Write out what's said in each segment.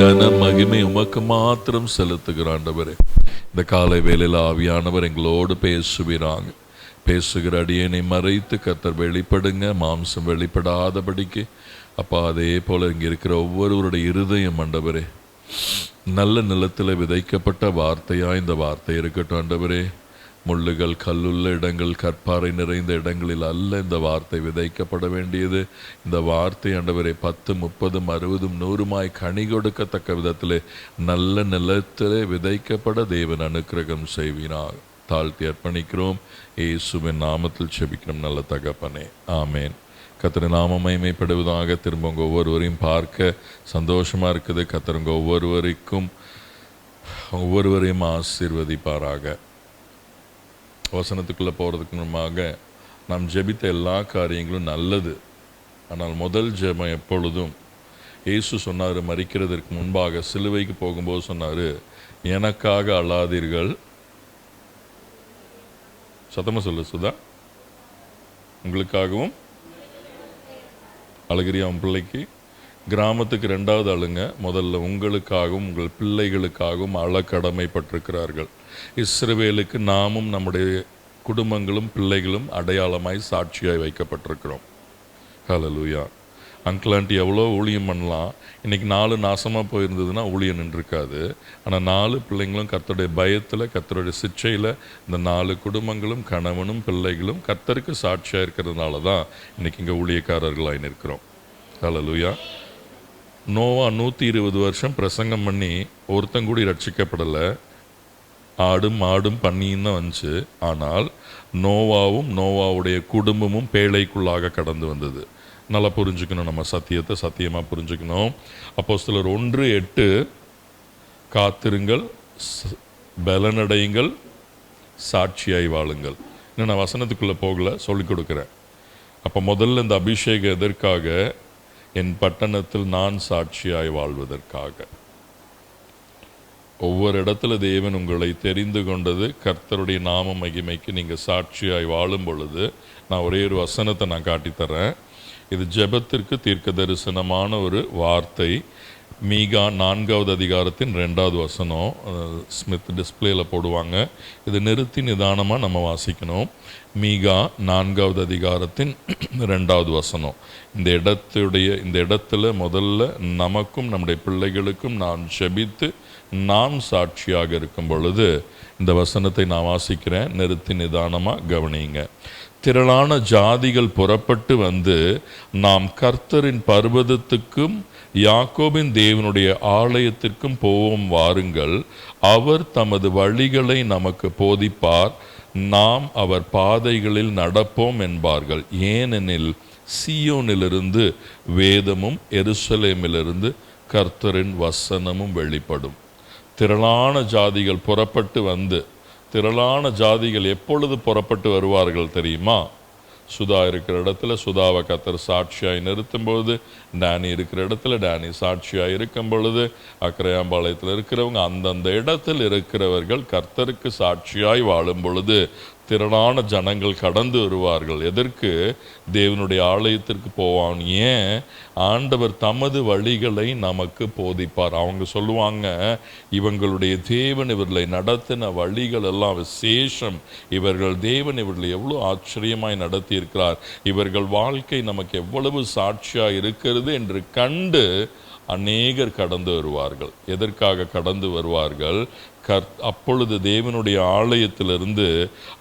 கன மகிமை உமக்கு மாத்திரம் செலுத்துகிற ஆண்டவரே, இந்த காலை வேளையில் ஆவியானவர் எங்களோடு பேசுகிறாங்க. பேசுகிற அடியனை மறைத்து கர்த்தர் வெளிப்படுங்க, மாம்சம் வெளிப்படாதபடிக்கு. அப்பா, அதே போல இங்கே இருக்கிற ஒவ்வொருவருடைய இருதயம் ஆண்டவரே நல்ல நிலத்தில் விதைக்கப்பட்ட வார்த்தையா இந்த வார்த்தை இருக்கட்டும் ஆண்டவரே. முள்ளுகள் கல்லுள்ள இடங்கள், கற்பாறை நிறைந்த இடங்களில் அல்ல இந்த வார்த்தை விதைக்கப்பட வேண்டியது. இந்த வார்த்தை ஆண்டவரே 10, 30, 60, 100 கனி கொடுக்கத்தக்க விதத்திலே நல்ல நிலத்திலே விதைக்கப்பட தேவன் அனுக்கிரகம் செய்வினார். தாழ்த்தி அர்ப்பணிக்கிறோம். இயேசுவின் நாமத்தில் செபிக்கிறோம் நல்ல தகப்பனே, ஆமேன். கர்த்தர் நாமம் மகிமைப்படுவதாக. திரும்ப உங்கள் ஒவ்வொருவரையும் பார்க்க சந்தோஷமாக இருக்குது. கர்த்தர் உங்கள் ஒவ்வொருவரையும் ஆசீர்வதிப்பாராக. வசனத்துக்குள்ளே போகிறதுக்கு முன்பாக நாம் ஜெபித்த எல்லா காரியங்களும் நல்லது. ஆனால் முதல் ஜெபம் எப்பொழுதும் இயேசு சொன்னார், மரிக்கிறதற்கு முன்பாக சிலுவைக்கு போகும்போது சொன்னார், எனக்காக அழாதீர்கள். சத்தமாக சொல்லு சுதா. உங்களுக்காகவும் அழுகிறியா? உன் பிள்ளைக்கு கிராமத்துக்கு 2வது அழுங்க. முதல்ல உங்களுக்காகவும் உங்கள் பிள்ளைகளுக்காகவும் அழ கடமைப்பட்டிருக்கிறார்கள். இஸ்ரவேலுக்கு நாமும் நம்முடைய குடும்பங்களும் பிள்ளைகளும் அடையாளமாய் சாட்சியாய் வைக்கப்பட்டிருக்கிறோம். ஹல்லேலூயா. அங்கிள் ஆண்டி எவ்வளோ ஊழியம் பண்ணலாம். இன்றைக்கி 4 நாசமாக போயிருந்ததுன்னா ஊழியம் நின்றுருக்காது. ஆனால் 4 பிள்ளைங்களும் கர்த்தருடைய பயத்தில், கர்த்தருடைய சிற்சையில் இந்த 4 குடும்பங்களும் கணவனும் பிள்ளைகளும் கர்த்தருக்கு சாட்சியாக இருக்கிறதுனால தான் இன்றைக்கி இங்கே ஊழியக்காரர்களாக நிற்கிறோம். ஹல்லேலூயா. நோவா 120 வருஷம் பிரசங்கம் பண்ணி ஒருத்தங்கூடி ரட்சிக்கப்படலை. ஆடும் மாடும் பண்ணியும் தான் வந்துச்சு. ஆனால் நோவாவும் நோவாவுடைய குடும்பமும் பேழைக்குள்ளாக கடந்து வந்தது. நல்லா புரிஞ்சுக்கணும், நம்ம சத்தியத்தை சத்தியமாக புரிஞ்சுக்கணும். அப்போஸ்தலர் 1:8 காத்திருங்கள், பலனடையுங்கள், சாட்சியாய் வாழுங்கள். இன்னும் நான் வசனத்துக்குள்ளே போகல, சொல்லிக் கொடுக்குறேன். அப்போ முதல்ல இந்த அபிஷேகம் எதற்காக? என் பட்டணத்தில் நான் சாட்சியாய் வாழ்வதற்காக. ஒவ்வொரு இடத்துல தேவன் உங்களை தெரிந்து கொண்டது கர்த்தருடைய நாம மகிமைக்கு. நீங்கள் சாட்சியாய் வாழும் பொழுது நான் ஒரே ஒரு வசனத்தை நான் காட்டித்தரேன். இது ஜெபத்திற்கு தீர்க்க தரிசனமான ஒரு வார்த்தை. மீகா 4வது அதிகாரத்தின் 2வது வசனம். ஸ்மித் டிஸ்பிளேயில் போடுவாங்க. இது நிறுத்தி நிதானமாக நம்ம வாசிக்கணும். மீகா 4வது அதிகாரத்தின் 2வது வசனம். இந்த இடத்துல முதல்ல நமக்கும் நம்முடைய பிள்ளைகளுக்கும் நான் ஜெபித்து நான் சாட்சியாக இருக்கும் பொழுது இந்த வசனத்தை நான் வாசிக்கிறேன். நிறுத்தி நிதானமாக கவனிங்க. திரளான ஜாதிகள் புறப்பட்டு வந்து நாம் கர்த்தரின் பர்வதத்துக்கும் யாக்கோபின் தேவனுடைய ஆலயத்திற்கும் போவோம் வாருங்கள். அவர் தமது வழிகளை நமக்கு போதிப்பார், நாம் அவர் பாதைகளில் நடப்போம் என்பார்கள். ஏனெனில் சீயோனிலிருந்து வேதமும் எருசலேமிலிருந்து கர்த்தரின் வசனமும் வெளிப்படும். திரளான ஜாதிகள் புறப்பட்டு வந்து, திரளான ஜாதிகள் எப்பொழுது புறப்பட்டு வருவார்கள் தெரியுமா? சுதா இருக்கிற இடத்துல சுதாவை கர்த்தர் சாட்சியாய் நிறுத்தும் பொழுது, டேனி இருக்கிற இடத்துல டேனி சாட்சியாய் இருக்கும் பொழுது, அக்கரையாம்பாளையத்தில் இருக்கிறவங்க அந்தந்த இடத்தில் இருக்கிறவர்கள் கர்த்தருக்கு சாட்சியாய் வாழும் பொழுது திரளான ஜனங்கள் கடந்து வருவார்கள். எதற்கு? தேவனுடைய ஆலயத்திற்கு போவான். ஏன்? ஆண்டவர் தமது வழிகளை நமக்கு போதிப்பார். அவங்க சொல்லுவாங்க, இவங்களுடைய தேவன் இவர்களை நடத்தின வழிகள் எல்லாம் விசேஷம். இவர்கள் தேவன் இவர்களை எவ்வளோ ஆச்சரியமாய் நடத்தி இருக்கிறார். இவர்கள் வாழ்க்கை நமக்கு எவ்வளவு சாட்சியாக இருக்கிறது என்று கண்டு அநேகர் கடந்து வருவார்கள். எதற்காக கடந்து வருவார்கள்? அப்பொழுது தேவனுடைய ஆலயத்திலிருந்து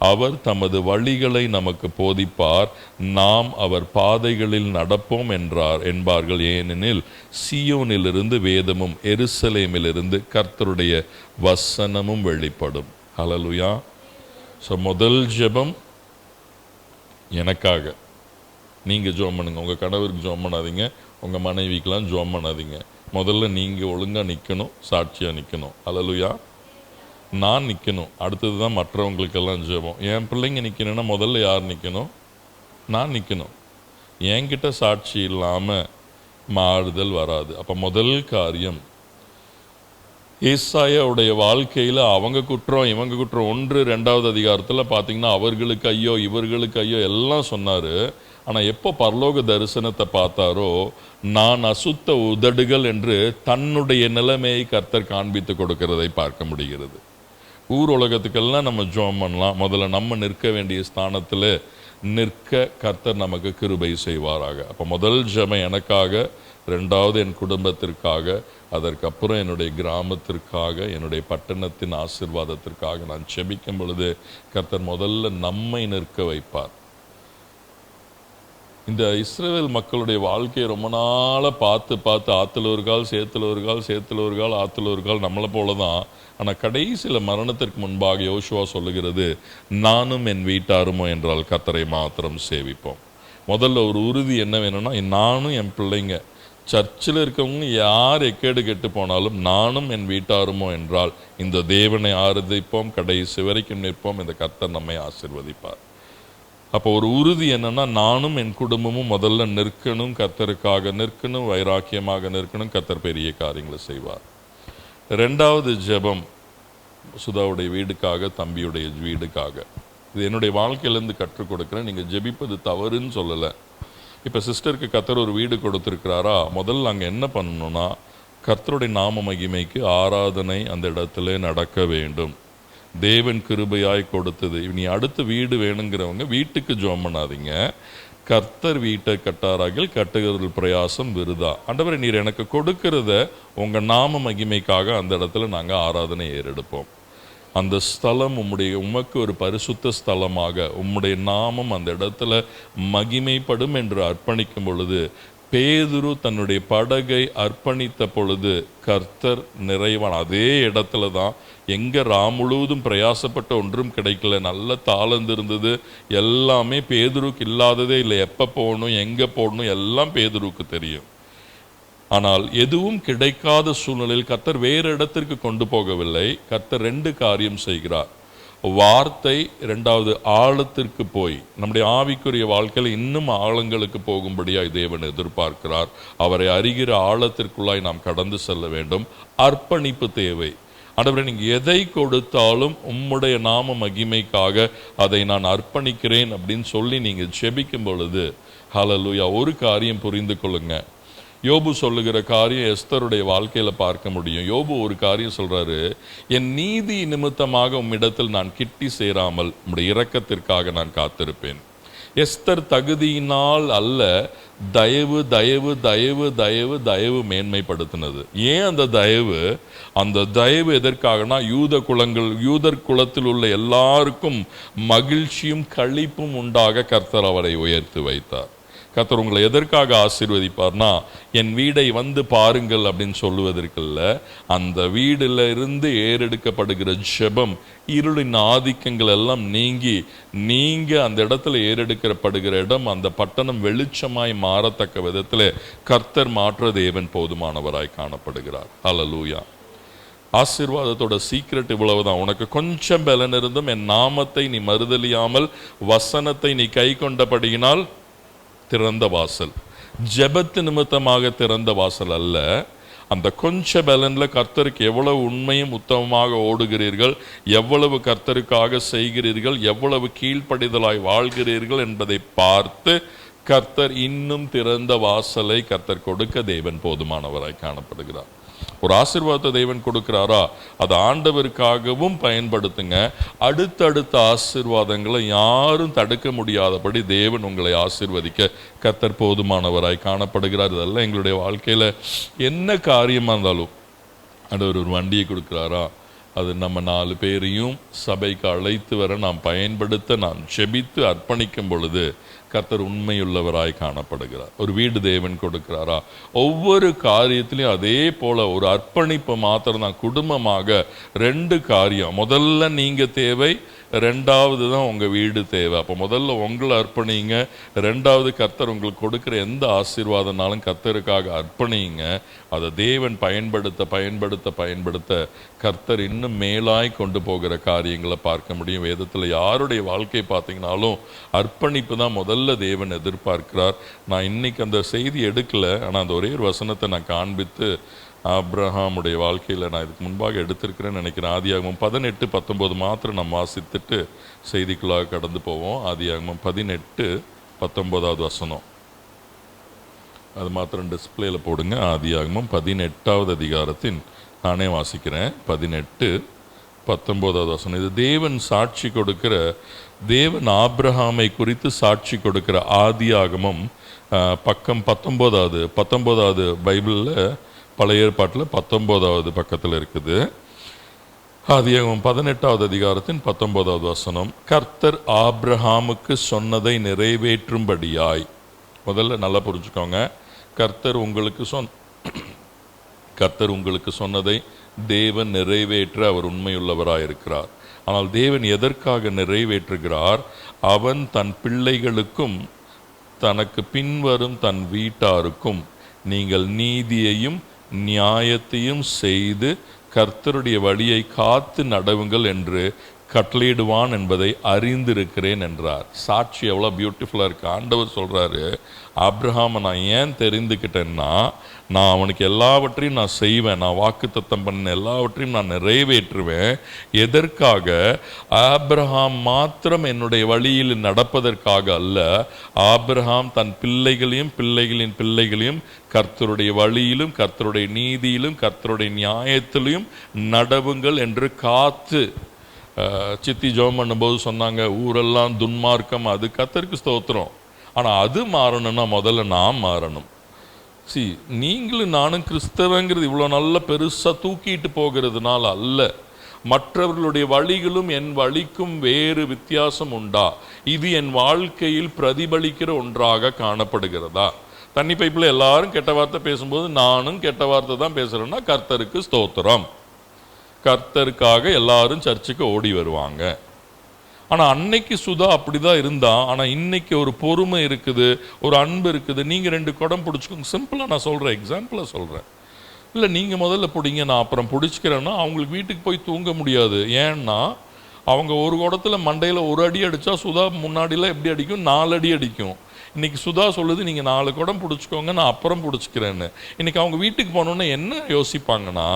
அவர் தமது வழிகளை நமக்கு போதிப்பார், நாம் அவர் பாதைகளில் நடப்போம் என்பார்கள். ஏனெனில் சீயோனிலிருந்து வேதமும் எருசலேமிலிருந்து கர்த்தருடைய வசனமும் வெளிப்படும். ஹல்லேலூயா. ஸோ முதல் ஜெபம் எனக்காக. நீங்கள் ஜெபம் பண்ணுங்க. உங்கள் கணவருக்கு ஜெபம் பண்ணாதீங்க, உங்கள் மனைவிக்கெலாம் ஜெபம் பண்ணாதீங்க. முதல்ல நீங்கள் ஒழுங்காக நிற்கணும், சாட்சியாக நிற்கணும். ஹல்லேலூயா. நான் நிற்கணும், அடுத்தது தான் மற்றவங்களுக்கெல்லாம் ஜெபம். என் பிள்ளைங்க நிற்கணும்னா முதல்ல யார் நிற்கணும்? நான் நிற்கணும். என்கிட்ட சாட்சி இல்லாமல் மாறுதல் வராது. அப்போ முதல் காரியம், ஏசாயாவுடைய வாழ்க்கையில் அவங்க குற்றம் இவங்க குற்றம் 1, 2வது அதிகாரத்தில் பார்த்தீங்கன்னா அவர்களுக்கு ஐயோ இவர்களுக்கு ஐயோ எல்லாம் சொன்னார். ஆனால் எப்போ பரலோக தரிசனத்தை பார்த்தாரோ, நான் அசுத்த உதடுகள் என்று தன்னுடைய நிலைமையை கர்த்தர் காண்பித்து கொடுக்கிறதை பார்க்க முடிகிறது. ஊர் உலகத்துக்கெல்லாம் நம்ம ஜெபம் பண்ணலாம். முதல்ல நம்ம நிற்க வேண்டிய ஸ்தானத்தில் நிற்க கர்த்தர் நமக்கு கிருபை செய்வாராக. அப்போ முதல் ஜெபம் எனக்காக, ரெண்டாவது என் குடும்பத்திற்காக, அதற்கப்புறம் என்னுடைய கிராமத்திற்காக, என்னுடைய பட்டணத்தின் ஆசீர்வாதத்திற்காக நான் ஜெபிக்கும் பொழுது கர்த்தர் முதல்ல நம்மை நிற்க வைப்பார். இந்த இஸ்ரவேல் மக்களுடைய வாழ்க்கையை ரொம்ப நாளாக பார்த்து ஆற்றுல ஒரு கால், சேத்துல ஒரு கால், சேத்துல ஒரு கால், ஆற்றுல ஒரு கால், நம்மளை போல தான். ஆனால் கடைசியில் மரணத்திற்கு முன்பாக யோசுவா சொல்லுகிறது, நானும் என் வீட்டாருமோ என்றால் கர்த்தரை மாத்திரம் சேவிப்போம். முதல்ல ஒரு உறுதி என்ன வேணும்னா, நானும் என் பிள்ளைங்க, சர்ச்சில் இருக்கவங்க யார் எக்கேடு கெட்டு போனாலும் நானும் என் வீட்டாருமோ என்றால் இந்த தேவனை ஆராதிப்போம், கடைசி வரைக்கும் நிற்போம், இந்த கர்த்தர் நம்மை ஆசீர்வதிப்பார். அப்போ ஒரு உறுதி என்னன்னா, நானும் என் குடும்பமும் முதல்ல நிற்கணும், கர்த்தருக்காக நிற்கணும், வைராக்கியமாக நிற்கணும், கர்த்தர் பெரிய காரியங்களை செய்வார். ரெண்டாவது ஜெபம் சுதாவுடைய வீடுக்காக, தம்பியுடைய வீடுக்காக. இது என்னுடைய வாழ்க்கையிலேருந்து கற்றுக் கொடுக்குறேன். நீங்கள் ஜெபிப்பது தவறுன்னு சொல்லலை. இப்போ சிஸ்டருக்கு கர்த்தர் ஒரு வீடு கொடுத்துருக்கிறாரா, முதல்ல அங்கே என்ன பண்ணணும்னா, கர்த்தருடைய நாம மகிமைக்கு ஆராதனை அந்த இடத்துல நடக்க வேண்டும். தேவன் கிருபையாய் கொடுத்தது. நீ அடுத்த வீடு வேணுங்கிறவங்க வீட்டுக்கு ஜெபம் பண்ணாதீங்க. கர்த்தர் வீட்டை கட்டாராகில் கட்டுகிறது பிரயாசம் விருதா. ஆண்டவரே, நீர் எனக்கு கொடுக்கிறத உங்கள் நாம மகிமைக்காக அந்த இடத்துல நாங்கள் ஆராதனை ஏறெடுப்போம். அந்த ஸ்தலம் உமக்கு ஒரு பரிசுத்த ஸ்தலமாக, உம்முடைய நாமம் அந்த இடத்துல மகிமைப்படும் என்று அர்ப்பணிக்கும் பொழுது, பேதுரு தன்னுடைய படகை அர்ப்பணித்த பொழுது கர்த்தர் நிறைவான். அதே இடத்துல தான், எங்கே முழுவதும் பிரயாசப்பட்ட ஒன்றும் கிடைக்கல, நல்ல தாளந்து இருந்தது, எல்லாமே பேதுருக்கு இல்லாததே இல்லை. எப்போ போகணும், எங்கே போடணும் எல்லாம் பேதுருக்கு தெரியும். ஆனால் எதுவும் கிடைக்காத சூழ்நிலையில் கர்த்தர் வேறு இடத்திற்கு கொண்டு போகவில்லை. கர்த்தர் ரெண்டு காரியம் செய்கிறார். வார்த்தை, இரண்டாவது ஆழத்திற்கு போய் நம்முடைய ஆவிக்குரிய வாழ்க்கையில் இன்னும் ஆழங்களுக்கு போகும்படியாய் தேவன் எதிர்பார்க்கிறார். அவரை அறிகிற ஆழத்திற்குள்ளாய் நாம் கடந்து செல்ல வேண்டும். அர்ப்பணிப்பு தேவை. ஆண்டவரே, நீங்கள் எதை கொடுத்தாலும் உம்முடைய நாம மகிமைக்காக அதை நான் அர்ப்பணிக்கிறேன் அப்படின்னு சொல்லி நீங்கள் ஜெபிக்கும் பொழுது, ஹல்லேலூயா, ஒரு காரியம் புரிந்து கொள்ளுங்க. யோபு சொல்லுகிற காரியம் எஸ்தருடைய வாழ்க்கையில் பார்க்க முடியும். யோபு ஒரு காரியம் சொல்றாரு, என் நீதி நிமித்தமாக உம்மிடத்தில் நான் கிட்டி சேராமல் உம்முடைய இரக்கத்திற்காக நான் காத்திருப்பேன். எஸ்தர் தகுதியினால் அல்ல, தயவு தயவு தயவு தயவு தயவு மேன்மைப்படுத்தினது. ஏன் அந்த தயவு எதற்காகனா, யூதர் குலத்தில் உள்ள எல்லாருக்கும் மகிழ்ச்சியும் களிப்பும் உண்டாக கர்த்தர் அவரை உயர்த்தி வைத்தார். கர்த்தர் உங்களை எதற்காக ஆசீர்வதிப்பார்னா, என் வீடை வந்து பாருங்கள் அப்படின்னு சொல்லுவதற்கில்ல, அந்த வீடுல இருந்து ஏறெடுக்கப்படுகிற ஜெபம், இருளின் ஆதிக்கங்கள் எல்லாம் நீங்க அந்த இடத்துல ஏறெடுக்கப்படுகிற இடம், அந்த பட்டணம் வெளிச்சமாய் மாறத்தக்க விதத்தில் கர்த்தர் மாற்ற தேவன் போதுமானவராய் காணப்படுகிறார். ஹல்லேலூயா. ஆசீர்வாதத்தோட சீக்ரெட் இவ்வளவுதான். உனக்கு கொஞ்சம் பலன் இருந்தும் என் நாமத்தை நீ மறுதலியாமல் வசனத்தை நீ கை கொண்டபடியினால் திறந்த வாசல். ஜெபத்து நிமித்தமாக திறந்த வாசல் அல்ல. அந்த கொஞ்ச பலன்ல கர்த்தருக்கு எவ்வளவு உண்மையும் உத்தமமாக ஓடுகிறீர்கள், எவ்வளவு கர்த்தருக்காக செய்கிறீர்கள், எவ்வளவு கீழ்ப்படிதலாய் வாழ்கிறீர்கள் என்பதை பார்த்து கர்த்தர் இன்னும் திறந்த வாசலை கர்த்தர் கொடுக்க தேவன் போதுமானவராய் காணப்படுகிறார். ஒரு ஆசீர்வாதத்தை தேவன் கொடுக்கிறாரா, அதை ஆண்டவருக்காகவும் பயன்படுத்துங்க. அடுத்தடுத்த ஆசீர்வாதங்களை யாரும் தடுக்க முடியாதபடி தேவன் உங்களை ஆசீர்வதிக்க கர்த்தர் போதுமானவராய் காணப்படுகிறார். இதெல்லாம் எங்களுடைய வாழ்க்கையில் என்ன காரியமாக இருந்தாலும், ஆண்டவர் ஒரு வண்டியை கொடுக்கிறாரா, அது நம்ம 4 பேரையும் சபைக்கு அழைத்து வர நாம் பயன்படுத்த நாம் ஜெபித்து அர்ப்பணிக்கும் பொழுது கர்த்தர் உண்மையுள்ளவராய் காணப்படுகிறார். ஒரு வீடு தேவன் கொடுக்கிறாரா, ஒவ்வொரு காரியத்திலையும் அதே போல ஒரு அர்ப்பணிப்பு மாத்திரம் தான். குடும்பமாக 2 காரியம். முதல்ல நீங்க தேவை, ரெண்டாவது தான் உங்க வீடு தேவை. அப்போ முதல்ல உங்களை அர்ப்பணிங்க, ரெண்டாவது கர்த்தர் உங்களுக்கு கொடுக்கிற எந்த ஆசீர்வாதனாலும் கர்த்தருக்காக அர்ப்பணிங்க. அதை தேவன் பயன்படுத்த பயன்படுத்த பயன்படுத்த கர்த்தர் இன்னும் மேலாய் கொண்டு போகிற காரியங்களை பார்க்க முடியும். வேதத்தில் யாருடைய வாழ்க்கை பார்த்தீங்கன்னாலும் அர்ப்பணிப்பு தான் முதல்ல தேவன் எதிர்பார்க்கிறார். நான் இன்னைக்கு அந்த செய்தி எடுக்கல, ஆனால் அந்த ஒரே ஒரு வசனத்தை நான் காண்பித்து ஆபிரகாமுடைய வாழ்க்கையில் நான் இதுக்கு முன்பாக எடுத்திருக்கிறேன்னு நினைக்கிறேன். ஆதியாகமம் 18:19 மாத்திரம் நம்ம வாசித்துட்டு செய்திக்குள்ளாக கடந்து போவோம். ஆதியாகமம் 18 19வது வசனம். அது மாத்திரம் டிஸ்பிளேல போடுங்க. ஆதியாகமம் 18வது அதிகாரத்தின், நானே வாசிக்கிறேன், 18:19வது வசனம். இது தேவன் சாட்சி கொடுக்கிற, தேவன் ஆபிரகாமை குறித்து சாட்சி கொடுக்கிற ஆதியாகமம் பக்கம் 19வது பைபிளில், பழைய ஏற்பாட்டில் 19வது பக்கத்தில் இருக்குது. ஆதியாகமம் 18வது அதிகாரத்தின் 19வது வசனம். கர்த்தர் ஆபிரகாமுக்கு சொன்னதை நிறைவேற்றும்படியாய், முதல்ல நல்லா புரிஞ்சுக்கோங்க, கர்த்தர் உங்களுக்கு சொன்னதை தேவன் நிறைவேற்ற அவர் உண்மையுள்ளவராயிருக்கிறார். ஆனால் தேவன் எதற்காக நிறைவேற்றுகிறார்? அவன் தன் பிள்ளைகளுக்கும் தனக்கு பின்வரும் தன் வீட்டாருக்கும் நீங்கள் நீதியையும் நியாயத்தையும் செய்து கர்த்தருடைய வழியை காத்து நடவுங்கள் என்று கட்டளையிடுவான் என்பதை அறிந்திருக்கிறேன் என்றார். சாட்சி எவ்வளோ பியூட்டிஃபுல்லாக இருக்கு. ஆண்டவர் சொல்கிறாரு, ஆபிரகாமை நான் ஏன் தெரிந்துக்கிட்டேன்னா, நான் அவனுக்கு எல்லாவற்றையும் நான் செய்வேன், நான் வாக்குத்தத்தம் பண்ண எல்லாவற்றையும் நான் நிறைவேற்றுவேன். எதற்காக? ஆபிரகாம் மாத்திரம் என்னுடைய வழியில் நடப்பதற்காக அல்ல, ஆபிரகாம் தன் பிள்ளைகளையும் பிள்ளைகளின் பிள்ளைகளையும் கர்த்தருடைய வழியிலும் கர்த்தருடைய நீதியிலும் கர்த்தருடைய நியாயத்திலையும் நடவுங்கள் என்று காத்து. சித்தி ஜெபம் பண்ணும்போது சொன்னாங்க, ஊரெல்லாம் துன்மார்க்கம், அது கர்த்தருக்கு ஸ்தோத்திரம். ஆனால் அது மாறணும்னா முதல்ல நான் மாறணும். நீங்களும் நானும் கிறிஸ்தவங்கிறது இவ்வளோ நல்ல பெருசாக தூக்கிட்டு போகிறதுனால அல்ல. மற்றவர்களுடைய வழிகளும் என் வழிக்கும் வேறு வித்தியாசம் உண்டா? இது என் வாழ்க்கையில் பிரதிபலிக்கிற ஒன்றாக காணப்படுகிறதா? தண்ணி பைப்பில் எல்லாரும் கெட்ட வார்த்தை பேசும்போது நானும் கெட்ட வார்த்தை தான் பேசுகிறேன்னா கர்த்தருக்கு ஸ்தோத்திரம். கர்த்தருக்காக எல்லாரும் சர்ச்சுக்கு ஓடி வருவாங்க. ஆனால் அன்னைக்கு சுதா அப்படிதான் இருந்தா. ஆனால் இன்னைக்கு ஒரு பொறுமை இருக்குது, ஒரு அன்பு இருக்குது. நீங்கள் 2 குடம் பிடிச்சிக்கோங்க. சிம்பிளாக நான் சொல்கிறேன், எக்ஸாம்பிளாக சொல்கிறேன். இல்லை நீங்கள் முதல்ல பிடிங்க, நான் அப்புறம் பிடிச்சிக்கிறேன்னா அவங்களுக்கு வீட்டுக்கு போய் தூங்க முடியாது. ஏன்னா அவங்க ஒரு குடத்தில் மண்டையில் ஒரு அடி அடித்தா சுதா முன்னாடிலாம் எப்படி அடிக்கும்? 4 அடி அடிக்கும். இன்னைக்கு சுதா சொல்லுது, நீங்கள் 4 குடம் பிடிச்சிக்கோங்க, நான் அப்புறம் பிடிச்சிக்கிறேன்னு. இன்னைக்கு அவங்க வீட்டுக்கு போனோன்னு என்ன யோசிப்பாங்கன்னா,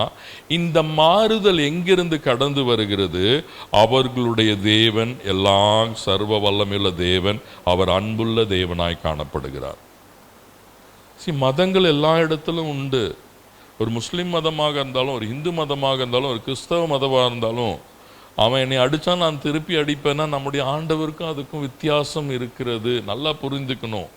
இந்த மாறுதல் எங்கிருந்து கடந்து வருகிறது? அவர்களுடைய தேவன் எல்லாம் சர்வ வல்லமையுள்ள தேவன், அவர் அன்புள்ள தேவனாய் காணப்படுகிறார். மதங்கள் எல்லா இடத்திலும் உண்டு. ஒரு முஸ்லிம் மதமாக இருந்தாலும், ஒரு இந்து மதமாக இருந்தாலும், ஒரு கிறிஸ்தவ மதமாக இருந்தாலும், அவன் என்னை அடித்தா நான் திருப்பி அடிப்பேன்னா நம்முடைய ஆண்டவருக்கும் அதுக்கும் வித்தியாசம் இருக்கிறது. நல்லா புரிந்துக்கணும்.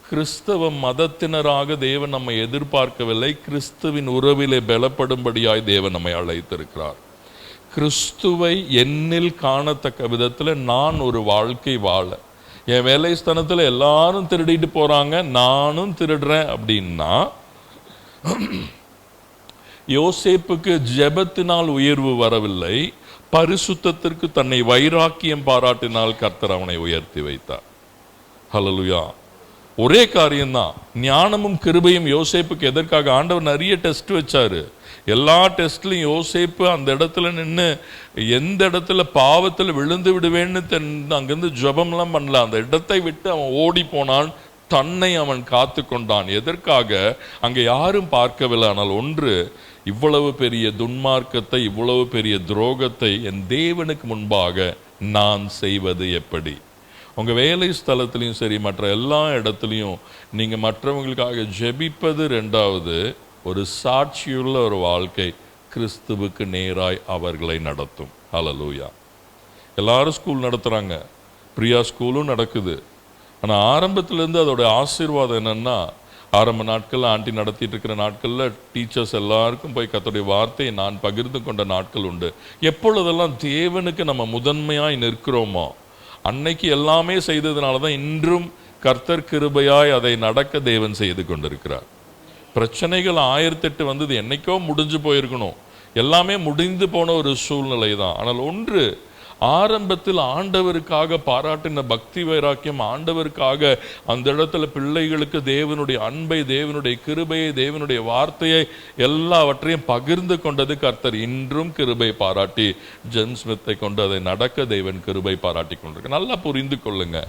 கிறிஸ்தவ மதத்தினராக தேவன் நம்மை எதிர்பார்க்கவில்லை. கிறிஸ்துவின் உறவிலே பலப்படும்படியாய் தேவன் நம்மை அழைத்திருக்கிறார். கிறிஸ்துவை என்னில் காணத்தக்க விதத்தில் நான் ஒரு வாழ்க்கை வாழ, என் வேலை ஸ்தானத்தில் எல்லாரும் திருடிட்டு போறாங்க, நானும் திருடுறேன் அப்படின்னா, யோசேப்புக்கு ஜெபத்தினால் உயர்வு வரவில்லை, பரிசுத்தத்திற்கு தன்னை வைராக்கியம் பாராட்டினால் கர்த்தர் அவனை உயர்த்தி வைத்தார். ஹல்லேலூயா. ஒரே காரியம்தான். ஞானமும் கிருபையும் யோசேப்புக்கு எதற்காக? ஆண்டவர் நிறைய டெஸ்ட் வச்சாரு. எல்லா டெஸ்ட்லையும் யோசேப்பு அந்த இடத்துல நின்று, எந்த இடத்துல பாவத்தில் விழுந்து விடுவேன்னு அங்கிருந்து ஜபம்லாம் பண்ணல. அந்த இடத்தை விட்டு அவன் ஓடி போனான். தன்னை அவன் காத்து கொண்டான். எதற்காக? அங்கே யாரும் பார்க்கவில்லை. ஆனால் ஒன்று, இவ்வளவு பெரிய துன்மார்க்கத்தை, இவ்வளவு பெரிய துரோகத்தை என் தேவனுக்கு முன்பாக நான் செய்வது எப்படி? உங்க வேலை ஸ்தலத்திலையும் சரி, மற்ற எல்லா இடத்துலையும் நீங்க மற்றவங்களுக்காக ஜெபிப்பது 2வது, ஒரு சாட்சியுள்ள ஒரு வாழ்க்கை கிறிஸ்துவுக்கு நேராய் அவர்களை நடத்தும். ஹல்லேலூயா. எல்லாரும் ஸ்கூல் நடத்துறாங்க, பிரியா ஸ்கூலும் நடக்குது. ஆனால் ஆரம்பத்திலேருந்து அதோட ஆசீர்வாதம் என்னன்னா, ஆரம்ப நாட்களில் ஆண்டி நடத்திட்டு இருக்கிற நாட்களில் டீச்சர்ஸ் எல்லாருக்கும் போய் கர்த்தருடைய வார்த்தையை நான் பகிர்ந்து கொண்ட நாட்கள் உண்டு. எப்பொழுதெல்லாம் தேவனுக்கு நம்ம முதன்மையாய் நிற்கிறோமோ, அன்னைக்கு எல்லாமே செய்ததுனால தான் இன்றும் கர்த்தர் கிருபையாய் அதை நடக்க தேவன் செய்து கொண்டிருக்கிறார். பிரச்சனைகள் 1008 வந்தது, என்னைக்கோ முடிஞ்சு போயிருக்கணும். எல்லாமே முடிந்து போன ஒரு சூழ்நிலை தான். ஆனால் ஒன்று, ஆரம்பத்தில் ஆண்டவருக்காக பாராட்டின பக்தி வைராக்கியம், ஆண்டவருக்காக அந்த இடத்துல பிள்ளைகளுக்கு தேவனுடைய அன்பை, தேவனுடைய கிருபையை, தேவனுடைய வார்த்தையை எல்லாவற்றையும் பகிர்ந்து கொண்டது கர்த்தர் இன்றும் கிருபை பாராட்டி ஜென் ஸ்மித்தை கொண்டு அதை நடக்க தேவன் கிருபை பாராட்டி கொண்டிருக்கு. நல்லா புரிந்து கொள்ளுங்க.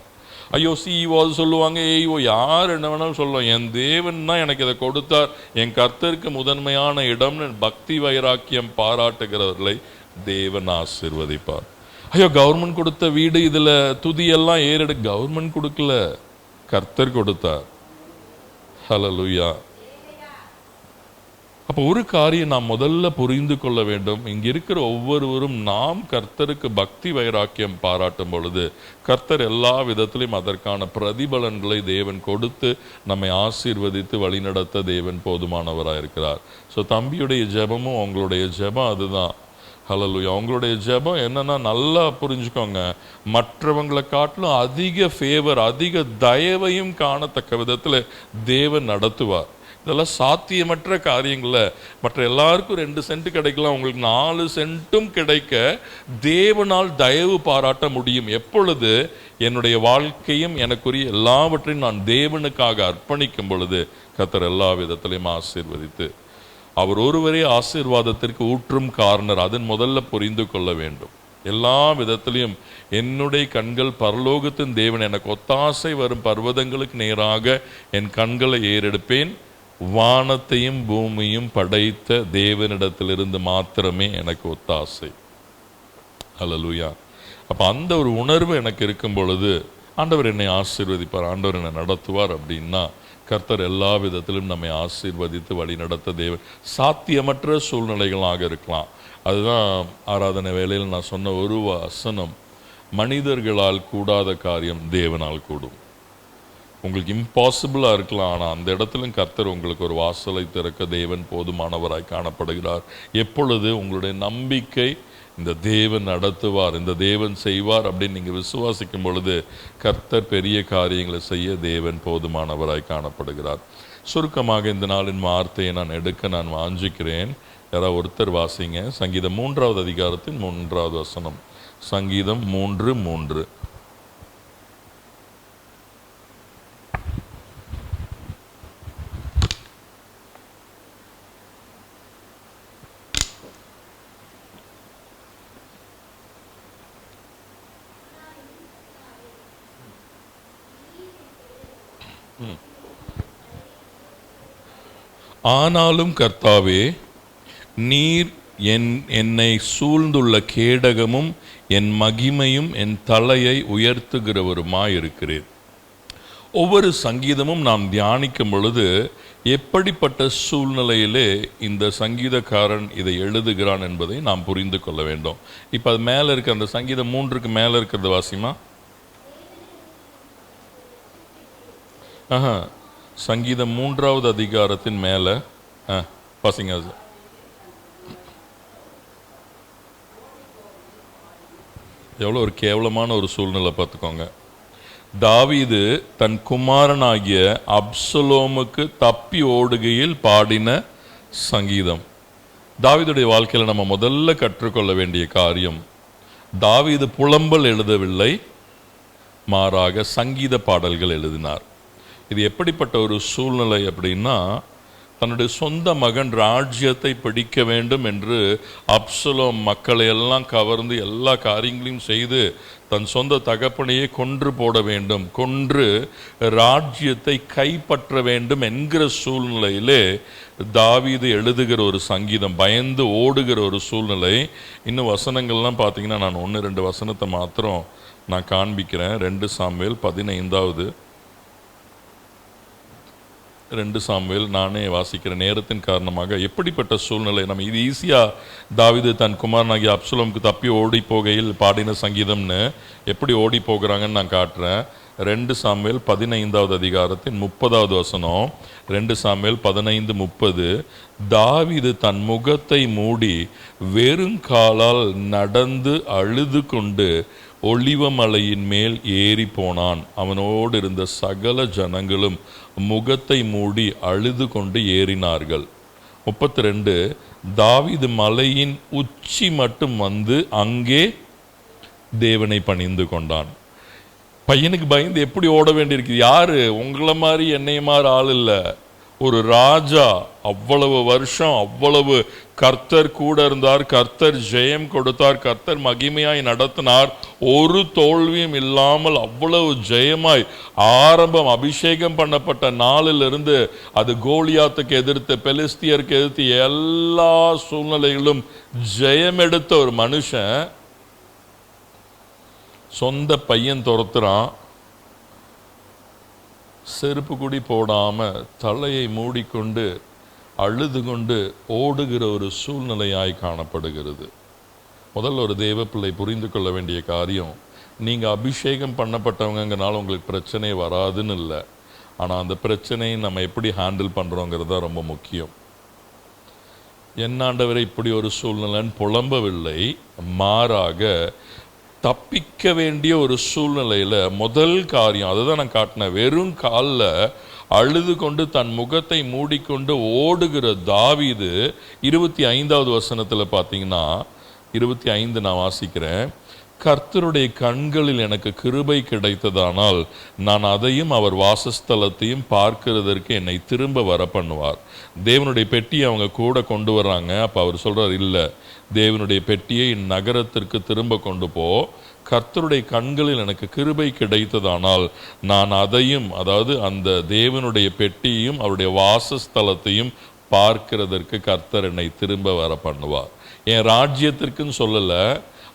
ஐயோ சிஇஓ சொல்லுவாங்க, ஏய்ஓ யார் என்ன வேணாலும் சொல்லுவாங்க, என் தேவன் தான் எனக்கு இதை கொடுத்தார், என் கர்த்தருக்கு முதன்மையான இடம்னு பக்தி வைராக்கியம் பாராட்டுகிறவர்களை தேவன் ஆசீர்வதிப்பார். ஐயோ கவர்மெண்ட் கொடுத்த வீடு, இதில் துதியெல்லாம் ஏறெடு. கவர்மெண்ட் கொடுக்கல, கர்த்தர் கொடுத்தார். ஹல்லேலூயா. அப்போ ஒரு காரியம் நாம் முதல்ல புரிந்து கொள்ள வேண்டும். இங்க இருக்கிற ஒவ்வொருவரும் நாம் கர்த்தருக்கு பக்தி வைராக்கியம் பாராட்டும் பொழுது கர்த்தர் எல்லா விதத்திலும் அதற்கான பிரதிபலன்களை தேவன் கொடுத்து நம்மை ஆசீர்வதித்து வழிநடத்த தேவன் போதுமானவராக இருக்கிறார். ஸோ தம்பியுடைய ஜெபமும் உங்களுடைய ஜெபம் அதுதான். ஹல்லேலூயா. உங்களுடைய ஜெபம் என்னன்னா, நல்லா புரிஞ்சுக்கோங்க, மற்றவங்களை காட்டிலும் அதிக ஃபேவர், அதிக தயவையும் காணத்தக்க விதத்தில் தேவன் நடத்துவார். இதெல்லாம் சாத்தியமற்ற காரியங்கள. மற்ற எல்லாருக்கும் 2 சென்ட் கிடைக்கலாம், உங்களுக்கு 4 சென்ட்டும் கிடைக்க தேவனால் தயவு பாராட்ட முடியும். எப்பொழுது என்னுடைய வாழ்க்கையும் எனக்குரிய எல்லாவற்றையும் நான் தேவனுக்காக அர்ப்பணிக்கும் பொழுது கர்த்தர் எல்லா விதத்திலையும் ஆசீர்வதித்து, அவர் ஒருவரே ஆசீர்வாதத்திற்கு ஊற்றும் காரணர். அதன் முதல்ல புரிந்து கொள்ள வேண்டும். எல்லா விதத்திலையும் என்னுடைய கண்கள் பரலோகத்தின் தேவன், எனக்கு ஒத்தாசை வரும் பர்வதங்களுக்கு நேராக என் கண்களை ஏறெடுப்பேன், வானத்தையும் பூமியும் படைத்த தேவனிடத்திலிருந்து மாத்திரமே எனக்கு ஒத்தாசை. ஹல்லேலூயா. அப்போ அந்த ஒரு உணர்வு எனக்கு இருக்கும் பொழுது ஆண்டவர் என்னை ஆசீர்வதிப்பார், ஆண்டவர் என்னை நடத்துவார். அப்படின்னா கர்த்தர் எல்லா விதத்திலும் நம்மை ஆசீர்வதித்து வழி நடத்த தேவன். சாத்தியமற்ற சூழ்நிலைகளாக இருக்கலாம். அதுதான் ஆராதனை வேளையில் நான் சொன்ன ஒரு வசனம், மனிதர்களால் கூடாத காரியம் தேவனால் கூடும். உங்களுக்கு இம்பாசிபிளாக இருக்கலாம், ஆனால் அந்த இடத்துலையும் கர்த்தர் உங்களுக்கு ஒரு வாசலை திறக்க தேவன் போதுமானவராய் காணப்படுகிறார். எப்பொழுது உங்களுடைய நம்பிக்கை இந்த தேவன் நடத்துவார், இந்த தேவன் செய்வார் அப்படின்னு நீங்கள் விசுவாசிக்கும் பொழுது கர்த்தர் பெரிய காரியங்களை செய்ய தேவன் போதுமானவராய் காணப்படுகிறார். சுருக்கமாக இந்த நாளின் வார்த்தையை நான் எடுக்க நான் வாஞ்சிக்கிறேன். யாராவது ஒருத்தர் வாசிங்க. சங்கீதம் 3வது அதிகாரத்தின் 3வது வசனம். சங்கீதம் 3:3. ஆனாலும் கர்த்தாவே, நீர் என்னை சூழ்ந்துள்ள கேடகமும் என் மகிமையும் என் தலையை உயர்த்துகிறவருமாயிருக்கிறேன். ஒவ்வொரு சங்கீதமும் நாம் தியானிக்கும் பொழுது எப்படிப்பட்ட சூழ்நிலையிலே இந்த சங்கீதக்காரன் இதை எழுதுகிறான் என்பதை நாம் புரிந்து கொள்ள வேண்டும். இப்போ அது மேலே இருக்க அந்த சங்கீதம் 3க்கு மேலே இருக்கிறது வாசிமா. சங்கீதம் 3வது அதிகாரத்தின் மேலே வாசிங்க. எவ்வளோ ஒரு கேவலமான ஒரு சூழ்நிலை பார்த்துக்கோங்க. தாவீது தன் குமாரனாகிய அப்சலோமுக்கு தப்பி ஓடுகையில் பாடின சங்கீதம். தாவீதுடைய வாழ்க்கையில் நம்ம முதல்ல கற்றுக்கொள்ள வேண்டிய காரியம், தாவீது புலம்பல் எழுதவில்லை, மாறாக சங்கீத பாடல்கள் எழுதினார். இது எப்படிப்பட்ட ஒரு சூழ்நிலை அப்படின்னா, தன்னுடைய சொந்த மகன் ராஜ்யத்தை பிடிக்க வேண்டும் என்று அப்சலோம் மக்களை எல்லாம் கவர்ந்து எல்லா காரியங்களையும் செய்து தன் சொந்த தகப்பனையே கொன்று போட வேண்டும், கொன்று ராஜ்யத்தை கைப்பற்ற வேண்டும் என்கிற சூழ்நிலையிலே தாவீது எழுதுகிற ஒரு சங்கீதம், பயந்து ஓடுகிற ஒரு சூழ்நிலை. இன்னும் வசனங்கள்லாம் பார்த்தீங்கன்னா நான் 1-2 வசனத்தை மாத்திரம் நான் காண்பிக்கிறேன். 2 சாமுவேல் 15வது 2 சாமுவேல் நானே வாசிக்கிற நேரத்தின் காரணமாக எப்படிப்பட்ட சூழ்நிலை நம்ம இது ஈஸியாக தாவீது தன் குமாரனாகிய அப்சலோமுக்கு தப்பி ஓடி போகையில் பாடின சங்கீதம்னு எப்படி ஓடி போகிறாங்கன்னு நான் காட்டுறேன். 2 சாமுவேல் 15வது அதிகாரத்தின் 30வது வசனம். 2 சாமுவேல் 15:30. தாவீது தன் முகத்தை மூடி வெறுங்காலால் நடந்து அழுது கொண்டு ஒலிவமலையின் மேல் ஏறி போனான். அவனோடு இருந்த சகல ஜனங்களும் முகத்தை மூடி அழுது கொண்டு ஏறினார்கள். 32. தாவீது மலையின் உச்சி மட்டும் வந்து அங்கே தேவனை பணிந்து கொண்டான். பையனுக்கு பயந்து எப்படி ஓட வேண்டியிருக்கு. யாரு? உங்களை மாதிரி என்னைய மாதிரி ஆள் இல்லை, ஒரு ராஜா. அவ்வளவு வருஷம் அவ்வளவு கர்த்தர் கூட இருந்தார், கர்த்தர் ஜெயம் கொடுத்தார், கர்த்தர் மகிமையாய் நடத்தினார், ஒரு தோல்வியும் இல்லாமல் அவ்வளவு ஜெயமாய் ஆரம்பம் அபிஷேகம் பண்ணப்பட்ட நாளிலிருந்து அது கோலியாத்துக்கு எதிர்த்து பெலிஸ்தியருக்கு எதிர்த்து எல்லா சூழ்நிலைகளும் ஜெயம் எடுத்த ஒரு மனுஷன் சொந்த பையன் துரத்துறான். செருப்பு கூடி போடாமல் தலையை மூடிக்கொண்டு அழுது கொண்டு ஓடுகிற ஒரு சூழ்நிலையாய் காணப்படுகிறது. முதல்ல ஒரு தேவ பிள்ளை புரிந்து கொள்ள வேண்டிய காரியம், நீங்கள் அபிஷேகம் பண்ணப்பட்டவங்கனால உங்களுக்கு பிரச்சனை வராதுன்னு இல்லை, ஆனால் அந்த பிரச்சனையை நம்ம எப்படி ஹேண்டில் பண்ணுறோங்கிறது தான் ரொம்ப முக்கியம். என்னாண்டவரை இப்படி ஒரு சூழ்நிலைன்னு புலம்பவில்லை, மாறாக தப்பிக்க வேண்டிய ஒரு சூழ்நிலையில் முதல் காரியம் அதை தான் நான் காட்டினேன். வெறும் காலில் அழுது கொண்டு தன் முகத்தை மூடிக்கொண்டு ஓடுகிற தாவீது 25வது வசனத்தில் பார்த்தீங்கன்னா, 25 நான் வாசிக்கிறேன். கர்த்தருடைய கண்களில் எனக்கு கிருபை கிடைத்ததானால் நான் அதையும் அவர் வாசஸ்தலத்தையும் பார்க்கிறதற்கு என்னை திரும்ப வர பண்ணுவார். தேவனுடைய பெட்டியை அவங்க கூட கொண்டு வர்றாங்க. அப்போ அவர் சொல்கிறார், இல்லை, தேவனுடைய பெட்டியை நகரத்திற்கு திரும்ப கொண்டு போ. கர்த்தருடைய கண்களில் எனக்கு கிருபை கிடைத்ததானால் நான் அதையும், அதாவது அந்த தேவனுடைய பெட்டியையும் அவருடைய வாசஸ்தலத்தையும் பார்க்கிறதற்கு கர்த்தர் என்னை திரும்ப வர பண்ணுவார். என் ராஜ்யத்திற்குன்னு சொல்லலை,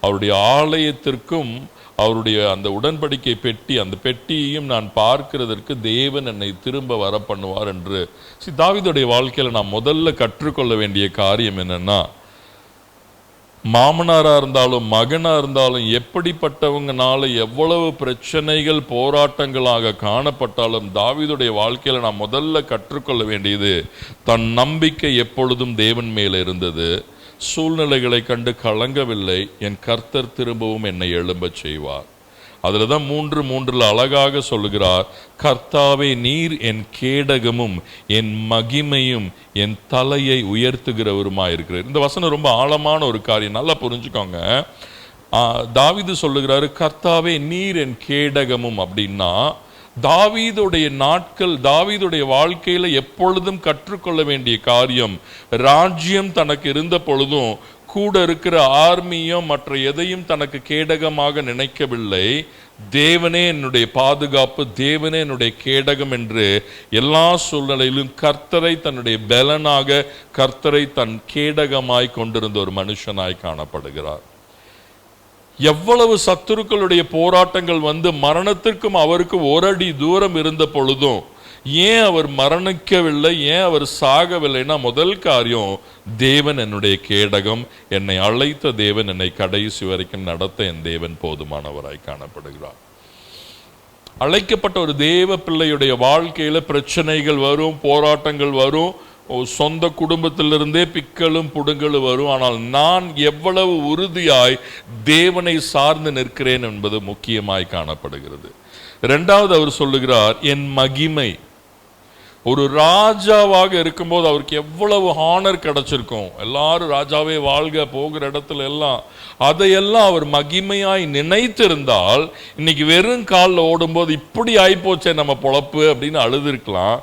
அவருடைய ஆலயத்திற்கும் அவருடைய அந்த உடன்படிக்கை பெட்டி, அந்த பெட்டியையும் நான் பார்க்கிறதற்கு தேவன் என்னை திரும்ப வர பண்ணுவார் என்று. தாவீதுடைய வாழ்க்கையில் நான் முதல்ல கற்றுக்கொள்ள வேண்டிய காரியம் என்னன்னா, மாமனாராக இருந்தாலும் மகனாக இருந்தாலும் எப்படிப்பட்டவங்கனால எவ்வளவு பிரச்சனைகள் போராட்டங்களாக காணப்பட்டாலும் தாவீதுடைய வாழ்க்கையில் நான் முதல்ல கற்றுக்கொள்ள வேண்டியது, தன் நம்பிக்கை எப்பொழுதும் தேவன் மேலே இருந்தது. சூழ்நிலைகளை கண்டு கலங்கவில்லை. என் கர்த்தர் திரும்பவும் என்னை எழும்ப செய்வார். அதில் தான் 3:3 அழகாக சொல்லுகிறார், கர்த்தாவே நீர் என் கேடகமும் என் மகிமையும் என் தலையை உயர்த்துகிறவருமாயிருக்கிறார். இந்த வசனம் ரொம்ப ஆழமான ஒரு காரியம், நல்லா புரிஞ்சுக்கோங்க. தாவீது சொல்லுகிறாரு, கர்த்தாவே நீர் என் கேடகமும். அப்படின்னா தாவீதுடைய நாட்கள், தாவீதுடைய வாழ்க்கையில எப்பொழுதும் கற்றுக்கொள்ள வேண்டிய காரியம், ராஜ்யம் தனக்கு இருந்த பொழுதும் கூட இருக்கிற ஆர்மியும் மற்ற எதையும் தனக்கு கேடகமாக நினைக்கவில்லை. தேவனே என்னுடைய பாதுகாப்பு, தேவனே என்னுடைய கேடகம் என்று எல்லா சூழ்நிலையிலும் கர்த்தரை தன்னுடைய பலனாக, கர்த்தரை தன் கேடகமாய் கொண்டிருந்த ஒரு மனுஷனாய் காணப்படுகிறார். எவ்வளவு சத்துருக்களுடைய போராட்டங்கள் வந்து மரணத்திற்கும் அவருக்கு ஒரு அடி தூரம் இருந்த பொழுதும் ஏன் அவர் மரணிக்கவில்லை, ஏன் அவர் சாகவில்லைன்னா முதல் காரியம், தேவன் என்னுடைய கேடகம், என்னை அழைத்த தேவன் என்னை கடைசி வரைக்கும் நடத்த என் தேவன் போதுமானவராய் காணப்படுகிறார். அழைக்கப்பட்ட ஒரு தேவ பிள்ளையுடைய வாழ்க்கையில பிரச்சனைகள் வரும், போராட்டங்கள் வரும், சொந்த குடும்பத்திலிருந்தே பிக்கலும் புடுங்களும் வரும். ஆனால் நான் எவ்வளவு உறுதியாய் தேவனை சார்ந்து நிற்கிறேன் என்பது முக்கியமாய் காணப்படுகிறது. இரண்டாவது அவர் சொல்லுகிறார், என் மகிமை. ஒரு ராஜாவாக இருக்கும்போது அவருக்கு எவ்வளவு ஹானர் கிடைச்சிருக்கும். எல்லாரும் ராஜாவே வாழ்க, போகிற இடத்துல எல்லாம் அதையெல்லாம் அவர் மகிமையாய் நினைத்திருந்தால் இன்னைக்கு வெறும் காலில் ஓடும்போது இப்படி ஆயிப்போச்சே நம்ம பொழப்பு அப்படின்னு அழுதுருக்கலாம்.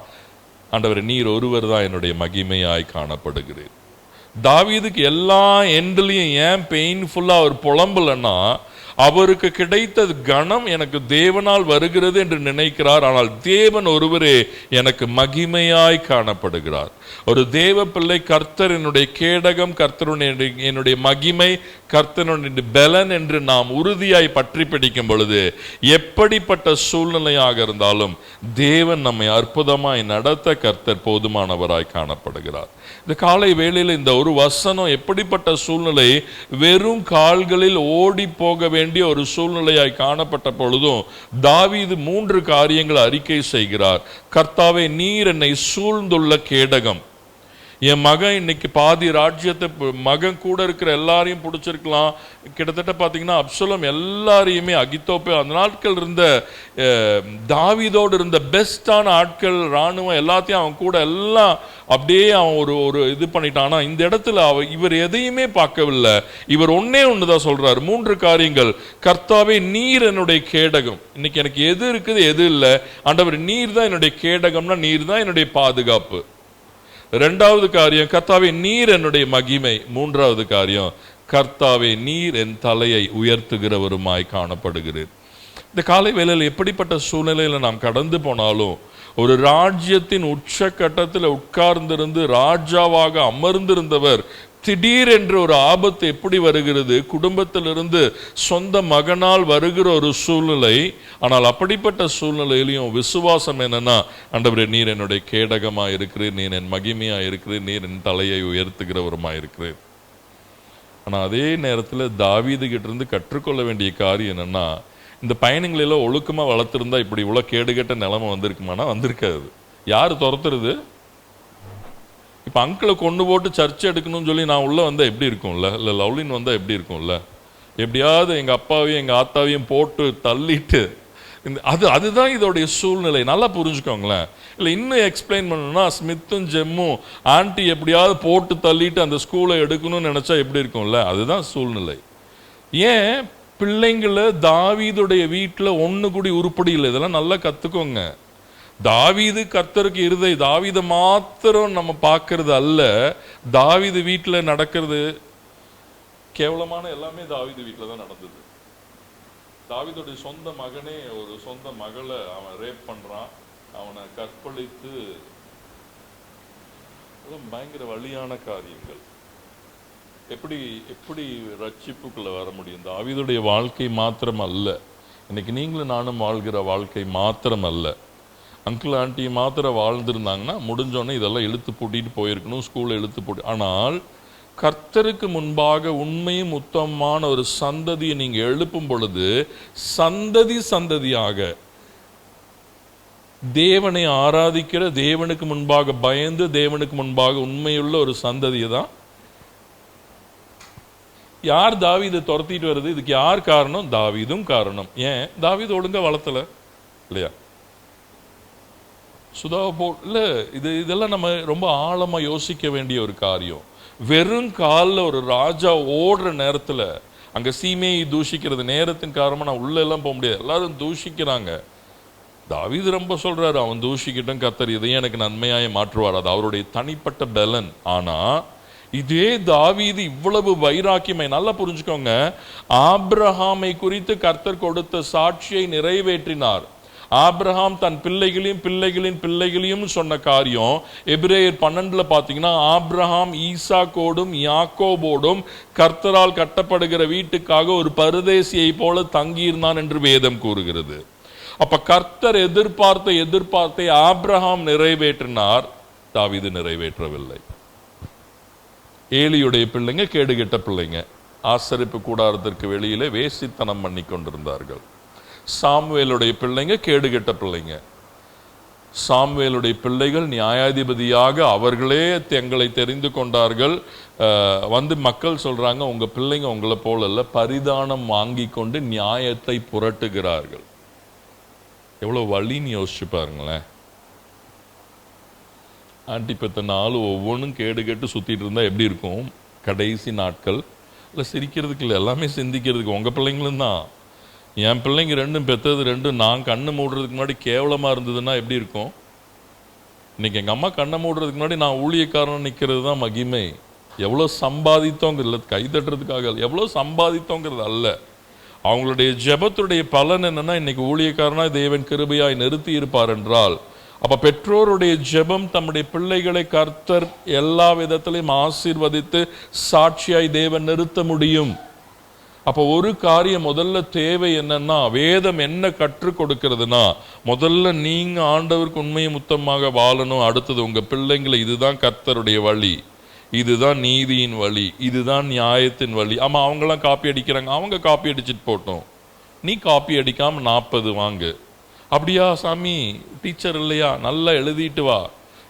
ஆண்டவர், நீர் ஒருவர் தான் என்னுடைய மகிமையாய் காணப்படுகிறேன். தாவீதுக்கு எல்லா எண்ட்லையும் ஏன் பெயின்ஃபுல்லா அவர் புலம்பலன்னா, அவருக்கு கிடைத்த கணம் எனக்கு தேவனால் வருகிறது என்று நினைக்கிறார். ஆனால் தேவன் ஒருவரே எனக்கு மகிமையாய் காணப்படுகிறார். ஒரு தேவ பிள்ளை, கர்த்தர் என்னுடைய கேடகம், கர்த்தருடைய என்னுடைய மகிமை, கர்த்தருடைய பலன் என்று நாம் உறுதியாய் பற்றி பிடிக்கும் பொழுது எப்படிப்பட்ட சூழ்நிலையாக இருந்தாலும் தேவன் நம்மை அற்புதமாய் நடத்த கர்த்தர் போதுமானவராய் காணப்படுகிறார். இந்த காலை வேளையில் இந்த ஒரு வசனம் எப்படிப்பட்ட சூழ்நிலை, வெறும் கால்களில் ஓடி போக வேண்டிய ஒரு சூழ்நிலையாய் காணப்பட்ட பொழுதும் தாவீது 3 காரியங்களை அறிக்கை செய்கிறார். கர்த்தாவே நீர் என்னை சூழ்ந்துள்ள கேடகம். என் மகன் இன்னைக்கு பாதி ராஜ்யத்தை, மகன் கூட இருக்கிற எல்லாரையும் பிடிச்சிருக்கலாம். கிட்டத்தட்ட பார்த்தீங்கன்னா அப்சலோம் எல்லாரையுமே, அகித்தோப்பே, அந்த நாட்கள் இருந்த தாவீதோடு இருந்த பெஸ்டான ஆட்கள், இராணுவம் எல்லாத்தையும் அவன் கூட எல்லாம் அப்படியே அவன் ஒரு இது பண்ணிட்டான். இந்த இடத்துல இவர் எதையுமே பார்க்கவில்லை. இவர் ஒன்னே ஒண்ணுதான் சொல்றாரு, 3 காரியங்கள். கர்த்தாவே நீர் என்னுடைய கேடகம். இன்னைக்கு எனக்கு எது இருக்குது எது இல்லை, ஆண்டவர் நீர் தான் என்னுடைய கேடகம்னா நீர் தான் என்னுடைய பாதுகாப்பு. 2வது காரியம், கர்த்தாவே நீர் என்னுடைய மகிமை. 3வது காரியம், கர்த்தாவே நீர் என் தலையை உயர்த்துகிறவருமாய் காணப்படுகிறேன். இந்த காலை வேளையில் எப்படிப்பட்ட சூழ்நிலையில் நாம் கடந்து போனாலும் ஒரு ராஜ்யத்தின் உச்சக்கட்டத்தில் உட்கார்ந்திருந்து ராஜாவாக அமர்ந்திருந்தவர் திடீரென்று ஒரு ஆபத்து எப்படி வருகிறது, குடும்பத்திலிருந்து சொந்த மகனால் வருகிற ஒரு சூழ்நிலை. ஆனால் அப்படிப்பட்ட சூழ்நிலையிலையும் விசுவாசம் என்னன்னா, ஆண்டவரே நீர் என்னுடைய கேடகமா இருக்கிறீர், நீர் என் மகிமையா இருக்கிறீர், நீர் என் தலையை உயர்த்துகிறவருமா இருக்கிறீர். ஆனால் அதே நேரத்தில் தாவீது கிட்ட இருந்து கற்றுக்கொள்ள வேண்டிய காரியம் என்னன்னா, இந்த பயணங்களெல்லாம் ஒழுக்கமா வளர்த்துருந்தா இப்படி இவ்வளோ கேடுகட்ட நிலைமை வந்திருக்குமானா வந்திருக்காது. யார் துரத்துறது? இப்போ அங்கிளை கொண்டு போட்டு சர்ச்சை எடுக்கணும்னு சொல்லி நான் உள்ளே வந்தால் எப்படி இருக்கும்ல, இல்லை லவ்லின் வந்தால் எப்படி இருக்கும்ல, எப்படியாவது எங்கள் அப்பாவையும் எங்கள் ஆத்தாவையும் போட்டு தள்ளிட்டு அதுதான் இதோடைய சூழ்நிலை. நல்லா புரிஞ்சுக்கோங்களேன். இல்லை இன்னும் எக்ஸ்பிளைன் பண்ணணும்னா, ஸ்மித்தும் ஜெம்மும் ஆண்டி எப்படியாவது போட்டு தள்ளிட்டு அந்த ஸ்கூலை எடுக்கணும்னு நினச்சா எப்படி இருக்கும்ல, அதுதான் சூழ்நிலை. ஏன் பிள்ளைங்களை தாவீதுடைய வீட்டில் ஒன்று கூடி உருப்படி இல்லை. இதெல்லாம் நல்லா கற்றுக்கோங்க. தாவீது கர்த்தருக்கு இருதை, தாவீதை மாத்திரம் நம்ம பார்க்கறது அல்ல. தாவீது வீட்டில் நடக்கிறது கேவலமான எல்லாமே தாவீது வீட்டில் தான் நடந்தது. தாவீதுடைய சொந்த மகனே ஒரு சொந்த மகளை அவன் ரேப் பண்றான், அவனை கற்பழித்து, பயங்கர வலியான காரியங்கள். எப்படி எப்படி ரட்சிப்புக்குள்ள வர முடியும்? தாவீதுடைய வாழ்க்கை மாத்திரம் அல்ல, இன்னைக்கு நீங்களும் நானும் வாழ்கிற வாழ்க்கை மாத்திரம் அல்ல. அங்கிள் ஆண்டி மாத்திரம் வாழ்ந்திருந்தாங்கன்னா முடிஞ்சோடனே இதெல்லாம் இழுத்து பூட்டிட்டு போயிருக்கணும், ஸ்கூலை இழுத்து பூட்டி. ஆனால் கர்த்தருக்கு முன்பாக உண்மையும் உத்தமமான ஒரு சந்ததியை நீங்க எழுப்பும் பொழுது, சந்ததி சந்ததியாக தேவனை ஆராதிக்கிற, தேவனுக்கு முன்பாக பயந்து, தேவனுக்கு முன்பாக உண்மையுள்ள ஒரு சந்ததியை தான். யார் தாவீதை துரத்திட்டு வருது? இதுக்கு யார் காரணம்? தாவீதும் காரணம். ஏன் தாவீது ஒழுங்கா வளர்த்தல இல்லையா? சுதா இல்லை, இதெல்லாம் நம்ம ரொம்ப ஆழமா யோசிக்க வேண்டிய ஒரு காரியம். வெறும் காலில் ஒரு ராஜா ஓடுற நேரத்தில் அங்க சீமையை தூஷிக்கிறது, நேரத்தின் காரணமா நான் உள்ள எல்லாம் போக முடியாது, எல்லாரும் தூஷிக்கிறாங்க. தாவீது ரொம்ப சொல்றாரு, அவன் தூஷிக்கிட்டும் கர்த்தர் இதையும் எனக்கு நன்மையாய மாற்றுவார். அது அவருடைய தனிப்பட்ட பலன். ஆனா இதே தாவீது இவ்வளவு வைராக்கியமை, நல்லா புரிஞ்சுக்கோங்க, ஆபிரகாமை குறித்து கர்த்தர் கொடுத்த சாட்சியை நிறைவேற்றினார். ஆபிரகாம் தன் பிள்ளைகளையும் பிள்ளைகளின் பிள்ளைகளையும் சொன்ன காரியம் எபிரேயர் 12 பார்த்தீங்கன்னா, ஆபிரகாம் ஈசாக்கோடும் யாக்கோபோடும் கர்த்தரால் கட்டப்படுகிற வீட்டுக்காக ஒரு பரதேசியை போல தங்கியிருந்தான் என்று வேதம் கூறுகிறது. அப்ப கர்த்தர் எதிர்பார்த்தை ஆபிரகாம் நிறைவேற்றினார், தாவீது நிறைவேற்றவில்லை. ஏலியுடைய பிள்ளைங்க கேடுகெட்ட பிள்ளைங்க, ஆசரிப்பு கூடாரத்திற்கு வெளியிலே வேசித்தனம் பண்ணி கொண்டிருந்தார்கள். சாமுவேலுடைய பிள்ளைங்க கேடுகெட்ட பிள்ளைங்க. சாமுவேலுடைய பிள்ளைகள் நியாயாதிபதியாக அவர்களே தங்களை தெரிந்து கொண்டார்கள். வந்து மக்கள் சொல்றாங்க, உங்க பிள்ளைங்க உங்களை போல அல்ல, பரிதானம் வாங்கி கொண்டு நியாயத்தை புரட்டுகிறார்கள். எவ்வளவு வலின்னு யோசிச்சு பாருங்களேன். ஆண்டி பெத்த நாள் ஒவ்வொன்றும் கேடு கேட்டு சுத்திட்டு இருந்தா எப்படி இருக்கும் கடைசி நாட்கள்? இல்லை சிரிக்கிறதுக்கு இல்லை, எல்லாமே சிந்திக்கிறதுக்கு. உங்க பிள்ளைங்களும் தான். என் பிள்ளைங்க ரெண்டும் பெற்றது ரெண்டும் நான் கண்ணு மூடுறதுக்கு முன்னாடி கேவலமா இருந்ததுன்னா எப்படி இருக்கும்? இன்னைக்கு எங்க அம்மா கண்ணை மூடுறதுக்கு முன்னாடி நான் ஊழியக்காரன் நிற்கிறது தான் மகிமை. எவ்வளோ சம்பாதித்தோங்கிறது கை தட்டுறதுக்காக, எவ்வளோ சம்பாதித்தோங்கிறது அல்ல. அவங்களுடைய ஜெபத்துடைய பலன் என்னன்னா, இன்னைக்கு ஊழியக்காரனா தேவன் கிருபையாய் நிறுத்தி இருப்பார் என்றால், அப்ப பெற்றோருடைய ஜெபம் தம்முடைய பிள்ளைகளை கர்த்தர் எல்லா விதத்திலையும் ஆசீர்வதித்து சாட்சியாய் தேவன் நிறுத்த முடியும். அப்ப ஒரு காரியம் முதல்ல தேவை என்னன்னா, வேதம் என்ன கற்றுக் கொடுக்கிறதுனா, முதல்ல நீங்க ஆண்டவருக்கு உண்மையும் உத்தமமாக வாழணும். அடுத்தது உங்க பிள்ளைங்களை இதுதான் கர்த்தருடைய வழி, இதுதான் நீதியின் வழி, இதுதான் நியாயத்தின் வழி. ஆமா, அவங்கெல்லாம் காப்பி அடிக்கிறாங்க, அவங்க காப்பி அடிச்சுட்டு போட்டோம், நீ காப்பி அடிக்காம 40 வாங்கு. அப்படியா சாமி, டீச்சர் இல்லையா, நல்லா எழுதிட்டு வா.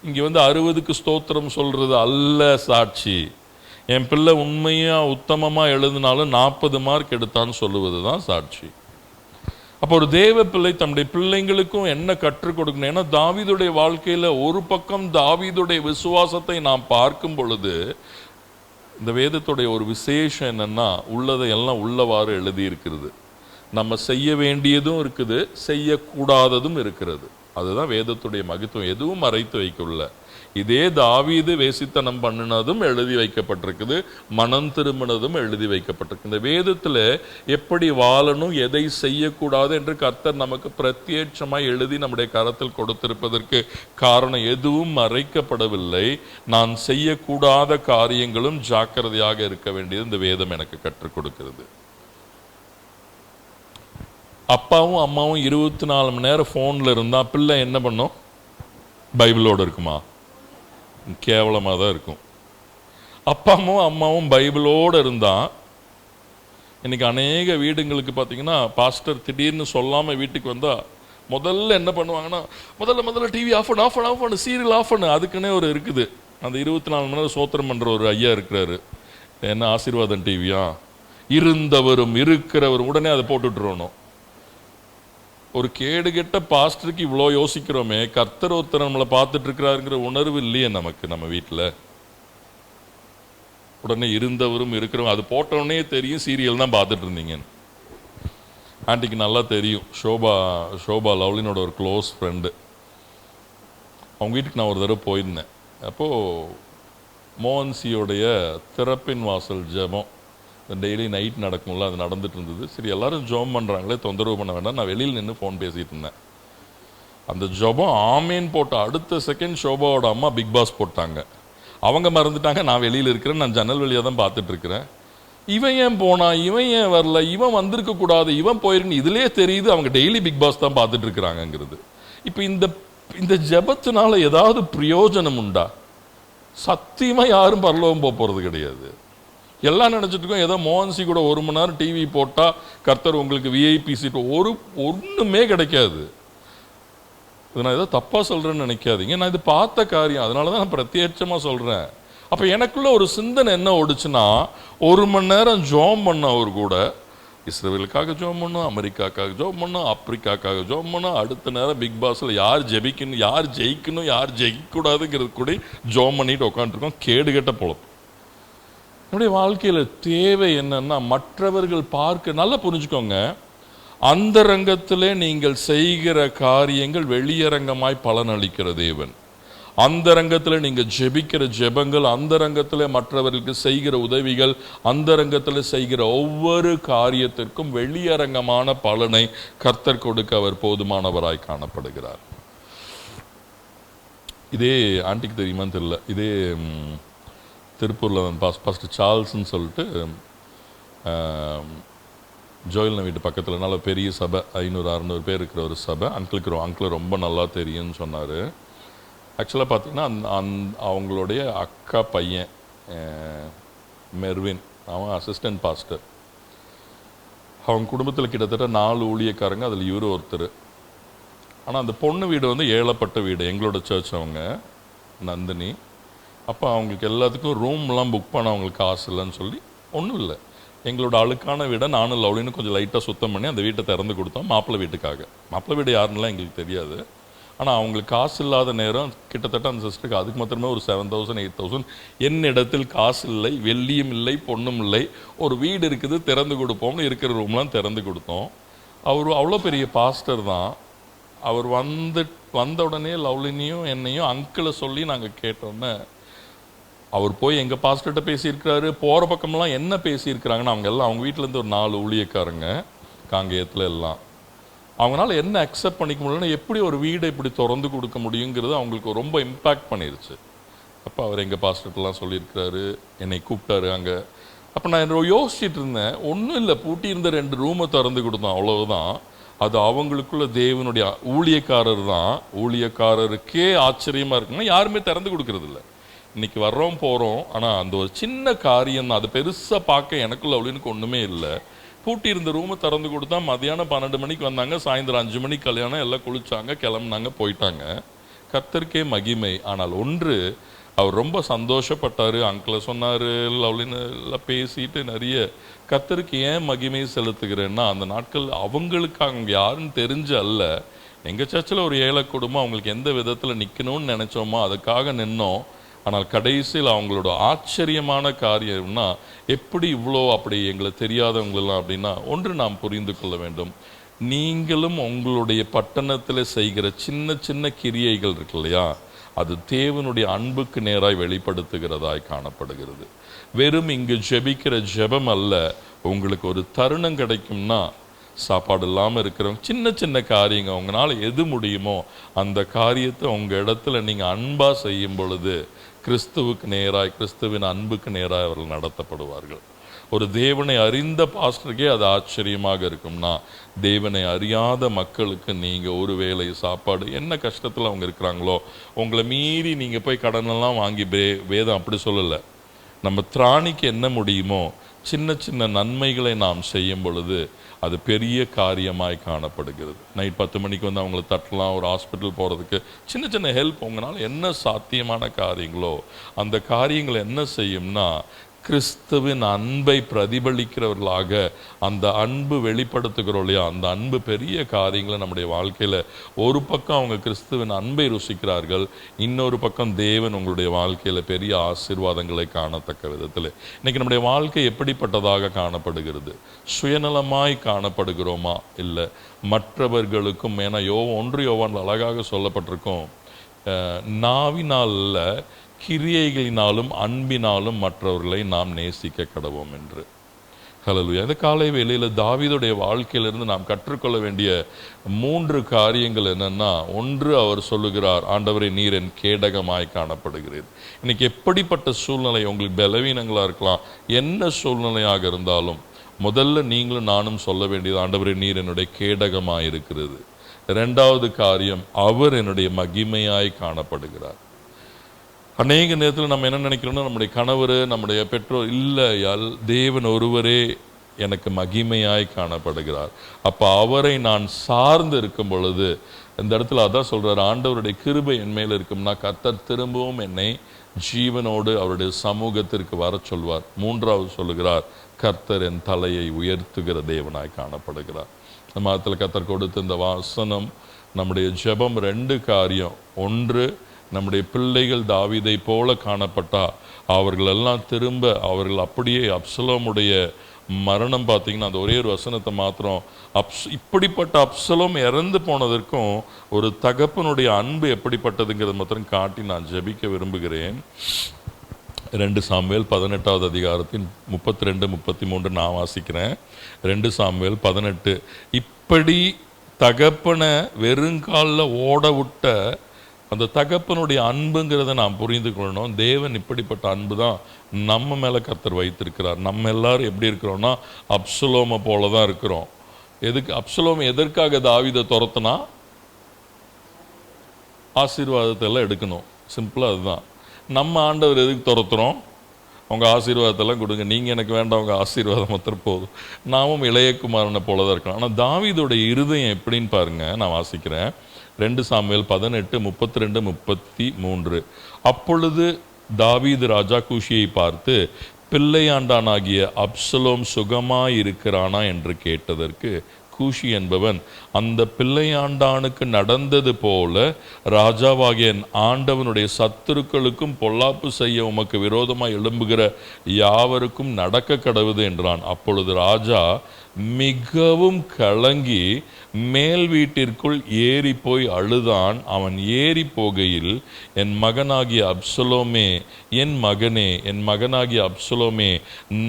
இங்க வந்து 60க்கு ஸ்தோத்திரம் சொல்றது அல்ல சாட்சி. என் பிள்ளை உண்மையா உத்தமமா எழுதினாலும் 40 மார்க் எடுத்தான்னு சொல்லுவதுதான் சாட்சி. அப்போ ஒரு தேவ பிள்ளை தம்முடைய பிள்ளைங்களுக்கும் என்ன கற்றுக் கொடுக்கணும்? ஏன்னா தாவீதுடைய வாழ்க்கையில ஒரு பக்கம் தாவீதுடைய விசுவாசத்தை நாம் பார்க்கும் பொழுது, இந்த வேதத்துடைய ஒரு விசேஷம் என்னன்னா, உள்ளதை எல்லாம் உள்ளவாறு எழுதி இருக்கிறது. நம்ம செய்ய வேண்டியதும் இருக்குது, செய்யக்கூடாததும் இருக்கிறது. அதுதான் வேதத்துடைய மகத்துவம். எதுவும் மறைத்து வைக்கல. இதே தாவீது வேசித்தனம் பண்ணினதும் எழுதி வைக்கப்பட்டிருக்குது, மனம் திரும்பினதும் எழுதி வைக்கப்பட்டிருக்கு. இந்த வேதத்தில் எப்படி வாழணும், எதை செய்யக்கூடாது என்று கர்த்தர் நமக்கு பிரத்யட்சமாய் எழுதி நம்முடைய கரத்தில் கொடுத்திருப்பதற்கு காரணம் எதுவும் மறைக்கப்படவில்லை. நான் செய்யக்கூடாத காரியங்களும் ஜாக்கிரதையாக இருக்க வேண்டியது இந்த வேதம் எனக்கு கற்றுக் கொடுக்கிறது. அப்பாவும் அம்மாவும் 24 மணி நேரம் ஃபோனில் இருந்தால் பிள்ளை என்ன பண்ணும்? பைபிளோடு இருக்குமா? கேவலமாக தான் இருக்கும். அப்பாவும் அம்மாவும் பைபிளோடு இருந்தால், இன்னைக்கு அநேக வீடுங்களுக்கு பார்த்தீங்கன்னா பாஸ்டர் திடீர்னு சொல்லாமல் வீட்டுக்கு வந்தால் முதல்ல என்ன பண்ணுவாங்கன்னா, முதல்ல டிவி ஆஃப் பண்ணு, சீரியல் ஆஃப் பண்ணு. அதுக்குன்னே ஒரு இருக்குது. அந்த 24 மணி நேரம் சோத்திரம் பண்ணுற ஒரு ஐயா இருக்கிறாரு. என்ன ஆசீர்வாதம் டிவியா, இருந்தவரும் இருக்கிறவரும் உடனே அதை போட்டுட்ருவணும். ஒரு கேடுகெட்ட பாஸ்டருக்கு இவ்வளோ யோசிக்கிறோமே, கர்த்தர் ஒருத்தர் நம்மளை பார்த்துட்டு இருக்கிறாருங்கிற உணர்வு இல்லையே நமக்கு. நம்ம வீட்டில் உடனே இருந்தவரும் இருக்கிறவங்க அது போட்டோடனே தெரியும் சீரியல் தான் பார்த்துட்டு இருந்தீங்கன்னு. ஆண்டிக்கு நல்லா தெரியும். ஷோபா லவ்லினோட ஒரு க்ளோஸ் ஃப்ரெண்டு. அவங்க வீட்டுக்கு நான் ஒரு தடவை போயிருந்தேன். அப்போது மோகன்சியோடைய திறப்பின் வாசல் ஜெபம் டெய்லி நைட் நடக்கும்ல, அது நடந்துட்டு இருந்தது. சரி, எல்லாரும் ஜெபம் பண்ணுறாங்களே, தொந்தரவு பண்ண வேண்டாம், நான் வெளியில் நின்று ஃபோன் பேசிகிட்டு இருந்தேன். அந்த ஜெபம் ஆமேன் போட்ட அடுத்த செகண்ட் ஷோபாவோட அம்மா பிக் பாஸ் போட்டாங்க. அவங்க மறந்துட்டாங்க நான் வெளியில் இருக்கிறேன், நான் ஜன்னல் வழியாக தான் பார்த்துட்டு இருக்கிறேன். இவன் ஏன் போனா, இவன் ஏன் வரல, இவன் வந்திருக்க கூடாது, இவன் போயிருக்கு, இதுலேயே தெரியுது அவங்க டெய்லி பிக் பாஸ் தான் பார்த்துட்டு இருக்கிறாங்கிறது. இப்போ இந்த ஜெபத்தினால ஏதாவது பிரயோஜனம் உண்டா? சத்தியமாக யாரும் பரலோகம் போகிறது கிடையாது. எல்லாம் நினச்சிட்டு இருக்கோம் ஏதோ மோகன்சி கூட 1 மணி நேரம் டிவி போட்டால் கர்த்தர் உங்களுக்கு விஐபி சீட், ஒன்றுமே கிடைக்காது. இது நான் ஏதோ தப்பாக சொல்கிறேன்னு நினைக்காதீங்க. நான் இது பார்த்த காரியம், அதனால தான் நான் பிரத்யட்சமாக சொல்கிறேன். அப்போ எனக்குள்ள ஒரு சிந்தனை என்ன ஓடுச்சுன்னா, 1 மணி நேரம் ஜோம் பண்ண அவர் கூட இஸ்ரேலுக்காக ஜோம் பண்ணும், அமெரிக்காக்காக ஜோம் பண்ணும், ஆப்பிரிக்காக்காக ஜோம் பண்ணும். அடுத்த நேரம் பிக் பாஸில் யார் ஜெபிக்கணும், யார் ஜெயிக்கணும், யார் ஜெயிக்கக்கூடாதுங்கிறது கூட ஜோம் பண்ணிட்டு உட்காந்துருக்கோம். கேடுகட்ட பொழப்பு. என்னுடைய வாழ்க்கையில் தேவை என்னன்னா, மற்றவர்கள் பார்க்க, நல்லா புரிஞ்சுக்கோங்க, அந்த ரங்கத்திலே நீங்கள் செய்கிற காரியங்கள் வெளியரங்கமாய் பலனளிக்கிற தேவன். அந்த ரங்கத்தில் நீங்கள் ஜெபிக்கிற ஜெபங்கள், அந்த ரங்கத்தில் மற்றவர்களுக்கு செய்கிற உதவிகள், அந்த ரங்கத்தில் செய்கிற ஒவ்வொரு காரியத்திற்கும் வெளியரங்கமான பலனை கர்த்தர் கொடுக்க அவர் போதுமானவராய் காணப்படுகிறார். இதே ஆண்டிக்கு தெரியுமான்னு தெரியல, இதே திருப்பூரில் பாஸ்டர் சார்ல்ஸ்ன்னு சொல்லிட்டு ஜோயல்ன வீட்டு பக்கத்தில் நல்ல பெரிய சபை, 500-600 பேர் இருக்கிற ஒரு சபை. அங்கிள் ரொம்ப நல்லா தெரியும்னு சொன்னார். ஆக்சுவலாக பார்த்தீங்கன்னா அவங்களுடைய அக்கா பையன் மெர்வின், அவன் அசிஸ்டன்ட் பாஸ்டர். அவங்க குடும்பத்தில் கிட்டத்தட்ட 4 ஊழியக்காரங்க, அதில் இவர் ஒருத்தர். ஆனால் அந்த பொண்ணு வீடு வந்து ஏழப்பட்ட வீடு, எங்களோட சர்ச் அவங்க நந்தினி. அப்போ அவங்களுக்கு எல்லாத்துக்கும் ரூம்லாம் புக் பண்ண அவங்களுக்கு காசு இல்லைன்னு சொல்லி, ஒன்றும் இல்லை, எங்களோட அழுக்கான வீடை நானும் லவ்லின்னு கொஞ்சம் லைட்டாக சுத்தம் பண்ணி அந்த வீட்டை திறந்து கொடுத்தோம் மாப்பிள்ளை வீட்டுக்காக. மாப்பிள்ளை வீடு யாருன்னெலாம் எங்களுக்கு தெரியாது. ஆனால் அவங்களுக்கு காசு இல்லாத நேரம் கிட்டத்தட்ட அந்த சிஸ்டருக்கு அதுக்கு மாத்திரமே ஒரு 7,000-8,000. என்னிடத்தில் காசு இல்லை, வெள்ளியும் இல்லை, பொண்ணும் இல்லை, ஒரு வீடு இருக்குது திறந்து கொடுப்போம்னு இருக்கிற ரூம்லாம் திறந்து கொடுத்தோம். அவர் அவ்வளோ பெரிய பாஸ்டர் தான். அவர் வந்த உடனே லவ்லினியும் என்னையும் அங்கிளை சொல்லி நாங்கள் கேட்டோன்னே, அவர் போய் எங்கள் பாஸ்டர்கிட்ட பேசியிருக்கிறாரு. போகிற பக்கம்லாம் என்ன பேசியிருக்கிறாங்கன்னு அவங்க வீட்டிலேருந்து ஒரு 4 ஊழியக்காரங்க காங்கேயத்தில் எல்லாம், அவங்களால என்ன அக்செப்ட் பண்ணிக்க முடியலன்னா, எப்படி ஒரு வீடை இப்படி திறந்து கொடுக்க முடியுங்கிறது அவங்களுக்கு ரொம்ப இம்பேக்ட் பண்ணிருச்சு. அப்போ அவர் எங்கள் பாஸ்டர்கிட்டலாம் சொல்லியிருக்கிறாரு, என்னை கூப்பிட்டாரு அங்கே. அப்போ நான் யோசிச்சுட்டு இருந்தேன், ஒன்றும் இல்லை, பூட்டி இருந்த 2 ரூமை திறந்து கொடுத்தோம், அவ்வளவுதான். அது அவங்களுக்குள்ள தேவனுடைய ஊழியக்காரர் தான். ஊழியக்காரருக்கே ஆச்சரியமாக இருக்குன்னா யாருமே திறந்து கொடுக்கறது இல்லை. இன்னைக்கு வர்றோம் போகிறோம், ஆனால் அந்த ஒரு சின்ன காரியம் தான், அது பெருசாக பார்க்க எனக்குள்ள அவளுக்கு ஒன்றுமே இல்லை. பூட்டி இருந்த ரூமை திறந்து கொடுத்தா மதியானம் 12 மணிக்கு வந்தாங்க, சாயந்தரம் 5 மணிக்கு கல்யாணம், எல்லாம் குளிச்சாங்க, கிளம்புனாங்க, போயிட்டாங்க. கர்த்தருக்கே மகிமை. ஆனால் ஒன்று, அவர் ரொம்ப சந்தோஷப்பட்டார். அங்கிளை சொன்னார், லவ்லின்னு எல்லாம் பேசிட்டு நிறைய. கர்த்தருக்கு ஏன் மகிமை செலுத்துகிறேன்னா, அந்த நாட்கள் அவங்களுக்கு அவங்க யாருன்னு தெரிஞ்சு அல்ல, எங்கள் சர்ச்சில் ஒரு ஏழை குடும்பம், அவங்களுக்கு எந்த விதத்தில் நிற்கணும்னு நினச்சோமோ அதுக்காக நின்னோம். ஆனால் கடைசியில் அவங்களோட ஆச்சரியமான காரியம்னா, எப்படி இவ்வளோ அப்படி எங்களை தெரியாதவங்களெல்லாம் அப்படின்னா, ஒன்று நாம் புரிந்து கொள்ள வேண்டும், நீங்களும் உங்களுடைய பட்டணத்தில் செய்கிற சின்ன சின்ன கிரியைகள் இருக்கு இல்லையா, அது தேவனுடைய அன்புக்கு நேராய் வெளிப்படுத்துகிறதாய் காணப்படுகிறது. வெறும் இங்கு ஜெபிக்கிற ஜெபம் அல்ல. உங்களுக்கு ஒரு தருணம் கிடைக்கும்னா, சாப்பாடு இல்லாமல் இருக்கிறவங்க சின்ன சின்ன காரியங்கள் உங்களால் எது முடியுமோ அந்த காரியத்தை உங்கள் இடத்துல நீங்கள் அன்பாக செய்யும் பொழுது கிறிஸ்துவுக்கு நேராய், கிறிஸ்துவின் அன்புக்கு நேராய் அவர்கள் நடத்தப்படுவார்கள். ஒரு தேவனை அறிந்த பாஸ்டருக்கே அது ஆச்சரியமாக இருக்கும்னா, தேவனை அறியாத மக்களுக்கு நீங்கள் ஒரு வேளை சாப்பாடு, என்ன கஷ்டத்தில் அவங்க இருக்கிறாங்களோ, உங்களை மீறி நீங்கள் போய் கடனெல்லாம் வாங்கி, வேதம் அப்படி சொல்லலை. நம்ம திராணிக்கு என்ன முடியுமோ சின்ன சின்ன நன்மைகளை நாம் செய்யும் பொழுது அது பெரிய காரியமாய் காணப்படுகிறது. நைட் 10 மணிக்கு வந்து அவங்களை தட்டலாம், ஒரு ஹாஸ்பிட்டல் போகிறதுக்கு சின்ன சின்ன ஹெல்ப். உங்களால் என்ன சாத்தியமான காரியங்களோ அந்த காரியங்களை என்ன செய்யும்னா, கிறிஸ்துவின் அன்பை பிரதிபலிக்கிறவர்களாக அந்த அன்பு வெளிப்படுத்துகிறோம் இல்லையா, அந்த அன்பு பெரிய காரியங்களை நம்முடைய வாழ்க்கையில், ஒரு பக்கம் அவங்க கிறிஸ்துவின் அன்பை ருசிக்கிறார்கள், இன்னொரு பக்கம் தேவன் உங்களுடைய வாழ்க்கையில் பெரிய ஆசீர்வாதங்களை காணத்தக்க விதத்தில். இன்னைக்கு நம்முடைய வாழ்க்கை எப்படிப்பட்டதாக காணப்படுகிறது? சுயநலமாய் காணப்படுகிறோமா, இல்லை மற்றவர்களுக்கும்? ஏன்னா 1 யோவான் அழகாக சொல்லப்பட்டிருக்கும், நாவினால் கிரியைகளினாலும் அன்பினாலும் மற்றவர்களை நாம் நேசிக்க கடவோம் என்று. ஹல்லேலூயா. இந்த காலை வேளையில் தாவீதுடைய வாழ்க்கையிலிருந்து நாம் கற்றுக்கொள்ள வேண்டிய 3 காரியங்கள் என்னன்னா, ஒன்று, அவர் சொல்லுகிறார், ஆண்டவரே நீர் என் கேடகமாய் காணப்படுகிறீர். இன்னைக்கு எப்படிப்பட்ட சூழ்நிலை, உங்களுக்கு பலவீனங்களாக இருக்கலாம், என்ன சூழ்நிலையாக இருந்தாலும் முதல்ல நீங்களும் நானும் சொல்ல வேண்டியது, ஆண்டவரே நீர் என்னுடைய கேடகமாய் இருக்கிறது. 2வது காரியம், அவர் என்னுடைய மகிமையாய் காணப்படுகிறார். அநேக நேரத்தில் நம்ம என்ன நினைக்கிறோம்னா, நம்முடைய கணவர், நம்முடைய பெற்றோர் இல்லை, தேவன் ஒருவரே எனக்கு மகிமையாய் காணப்படுகிறார். அப்போ அவரை நான் சார்ந்து இருக்கும் பொழுது, இந்த இடத்துல அதான் சொல்கிறார், ஆண்டவருடைய கிருபை என் மேல் இருக்கும்னா கர்த்தர் திரும்பவும் என்னை ஜீவனோடு அவருடைய சமூகத்திற்கு வர சொல்வார். 3வது சொல்லுகிறார், கர்த்தர் என் தலையை உயர்த்துகிற தேவனாய் காணப்படுகிறார். இந்த மாதத்தில் கர்த்தர் கொடுத்த இந்த வாசனம் நம்முடைய ஜெபம் 2 காரியம். ஒன்று, நம்முடைய பிள்ளைகள் தாவீதை போல காணப்பட்டா அவர்களெல்லாம் திரும்ப, அவர்கள் அப்படியே அப்சலோமுடைய மரணம் பார்த்தீங்கன்னா அந்த ஒரே ஒரு வசனத்தை மாத்திரம், இப்படிப்பட்ட அப்சலோம் இறந்து போனதற்கும் ஒரு தகப்பனுடைய அன்பு எப்படிப்பட்டதுங்கிறத மாத்திரம் காட்டி நான் ஜெபிக்க விரும்புகிறேன். 2 சாமுவேல் 18வது அதிகாரத்தின் 32, 33 நான் வாசிக்கிறேன். 2 சாமுவேல் 18. இப்படி தகப்பனை வெறுங்காலில் ஓட விட்ட அந்த தகப்பனுடைய அன்புங்கிறத நாம் புரிந்து கொள்ளணும். தேவன் இப்படிப்பட்ட அன்பு தான் நம்ம மேலே கர்த்தர் வைத்திருக்கிறார். நம்ம எல்லாரும் எப்படி இருக்கிறோம்னா, அப்சலோமை போல தான் இருக்கிறோம். அப்சலோம் எதற்காக தாவீதை துரத்துனா, ஆசீர்வாதத்தை எல்லாம் எடுக்கணும். சிம்பிளாக அதுதான். நம்ம ஆண்டவர் எதுக்கு துரத்துறோம்? அவங்க ஆசீர்வாதத்தெல்லாம் கொடுங்க, நீங்கள் எனக்கு வேண்டாம், அவங்க ஆசீர்வாதம் மாத்திரம் போதும். நாமும் இளையகுமாரனை போல தான் இருக்கணும். ஆனால் தாவீதுடைய இருதயம் எப்படின்னு பாருங்க, நான் வாசிக்கிறேன். 2 சாமுவேல் 18, 32, 33. அப்பொழுது தாவீது ராஜா கூஷியை பார்த்து, பிள்ளையாண்டானாகிய அப்சலோம் சுகமாயிருக்கிறானா என்று கேட்டதற்கு கூஷி என்பவன், அந்த பிள்ளையாண்டானுக்கு நடந்தது போல ராஜாவாகிய ஆண்டவனுடைய சத்துருக்களுக்கும் பொல்லாப்பு செய்ய உமக்கு விரோதமாக எழும்புகிற யாவருக்கும் நடக்க கடவுது என்றான். அப்பொழுது ராஜா மிகவும் கலங்கி மேல் வீட்டிற்குள் ஏறி போய் அழுதான். அவன் ஏறி போகையில், என் மகனாகிய அப்சலோமே, என் மகனே, என் மகனாகிய அப்சலோமே,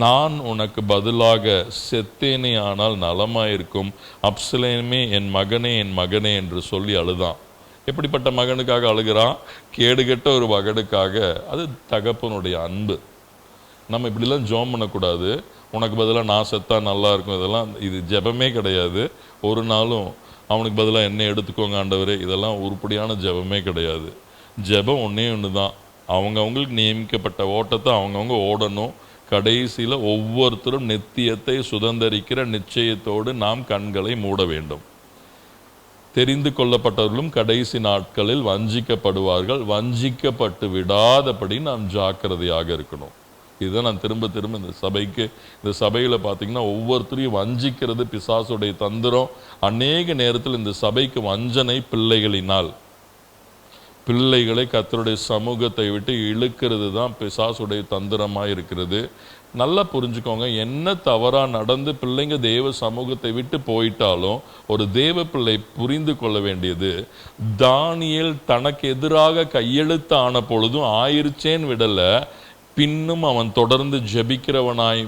நான் உனக்கு பதிலாக செத்தேனே ஆனால் நலமாயிருக்கும். அப்சலோமே என் மகனே, என் மகனே என்று சொல்லி அழுதான். எப்படிப்பட்ட மகனுக்காக அழுகிறான்? கேடுகெட்ட ஒரு மகனுக்காக. அது தகப்பனுடைய அன்பு. நம்ம இப்படிலாம் ஜெபம் பண்ணக்கூடாது, உனக்கு பதிலாக நான் செத்தா நல்லா இருக்கும், இதெல்லாம் இது ஜெபமே கிடையாது. ஒரு நாளும் அவனுக்கு பதிலாக என்ன எடுத்துக்கோங்க ஆண்டவரே, இதெல்லாம் உருப்படியான ஜெபமே கிடையாது. ஜெபம் ஒன்றே ஒன்று தான், அவங்களுக்கு நியமிக்கப்பட்ட ஓட்டத்தை அவங்கவுங்க ஓடணும். கடைசியில் ஒவ்வொருத்தரும் நித்தியத்தை சுதந்திரிக்கிற நிச்சயத்தோடு நாம் கண்களை மூட வேண்டும். தெரிந்து கொள்ளப்பட்டவர்களும் கடைசி நாட்களில் வஞ்சிக்கப்படுவார்கள். வஞ்சிக்கப்பட்டு விடாதபடி நாம் ஜாக்கிரதையாக இருக்கணும். இதுதான் நான் திரும்ப திரும்ப இந்த சபையில் பார்த்தீங்கன்னா, ஒவ்வொருத்தரையும் வஞ்சிக்கிறது பிசாசுடைய தந்திரம். அநேக நேரத்தில் இந்த சபைக்கு வஞ்சனை பிள்ளைகளினால். பிள்ளைகளை கர்த்தருடைய சமூகத்தை விட்டு இழுக்கிறது தான் பிசாசுடைய தந்திரமாக இருக்கிறது. நல்லா புரிஞ்சுக்கோங்க, என்ன தவறாக நடந்து பிள்ளைங்க தேவ சமூகத்தை விட்டு போயிட்டாலும் ஒரு தேவ பிள்ளை புரிந்து கொள்ள வேண்டியது, தானியேல் தனக்கு எதிராக கையெழுத்து ஆன பொழுதும் ஆயிருச்சேன்னு விடலை, பின்னும் அவன் தொடர்ந்து ஜெபிக்கிறவனாய்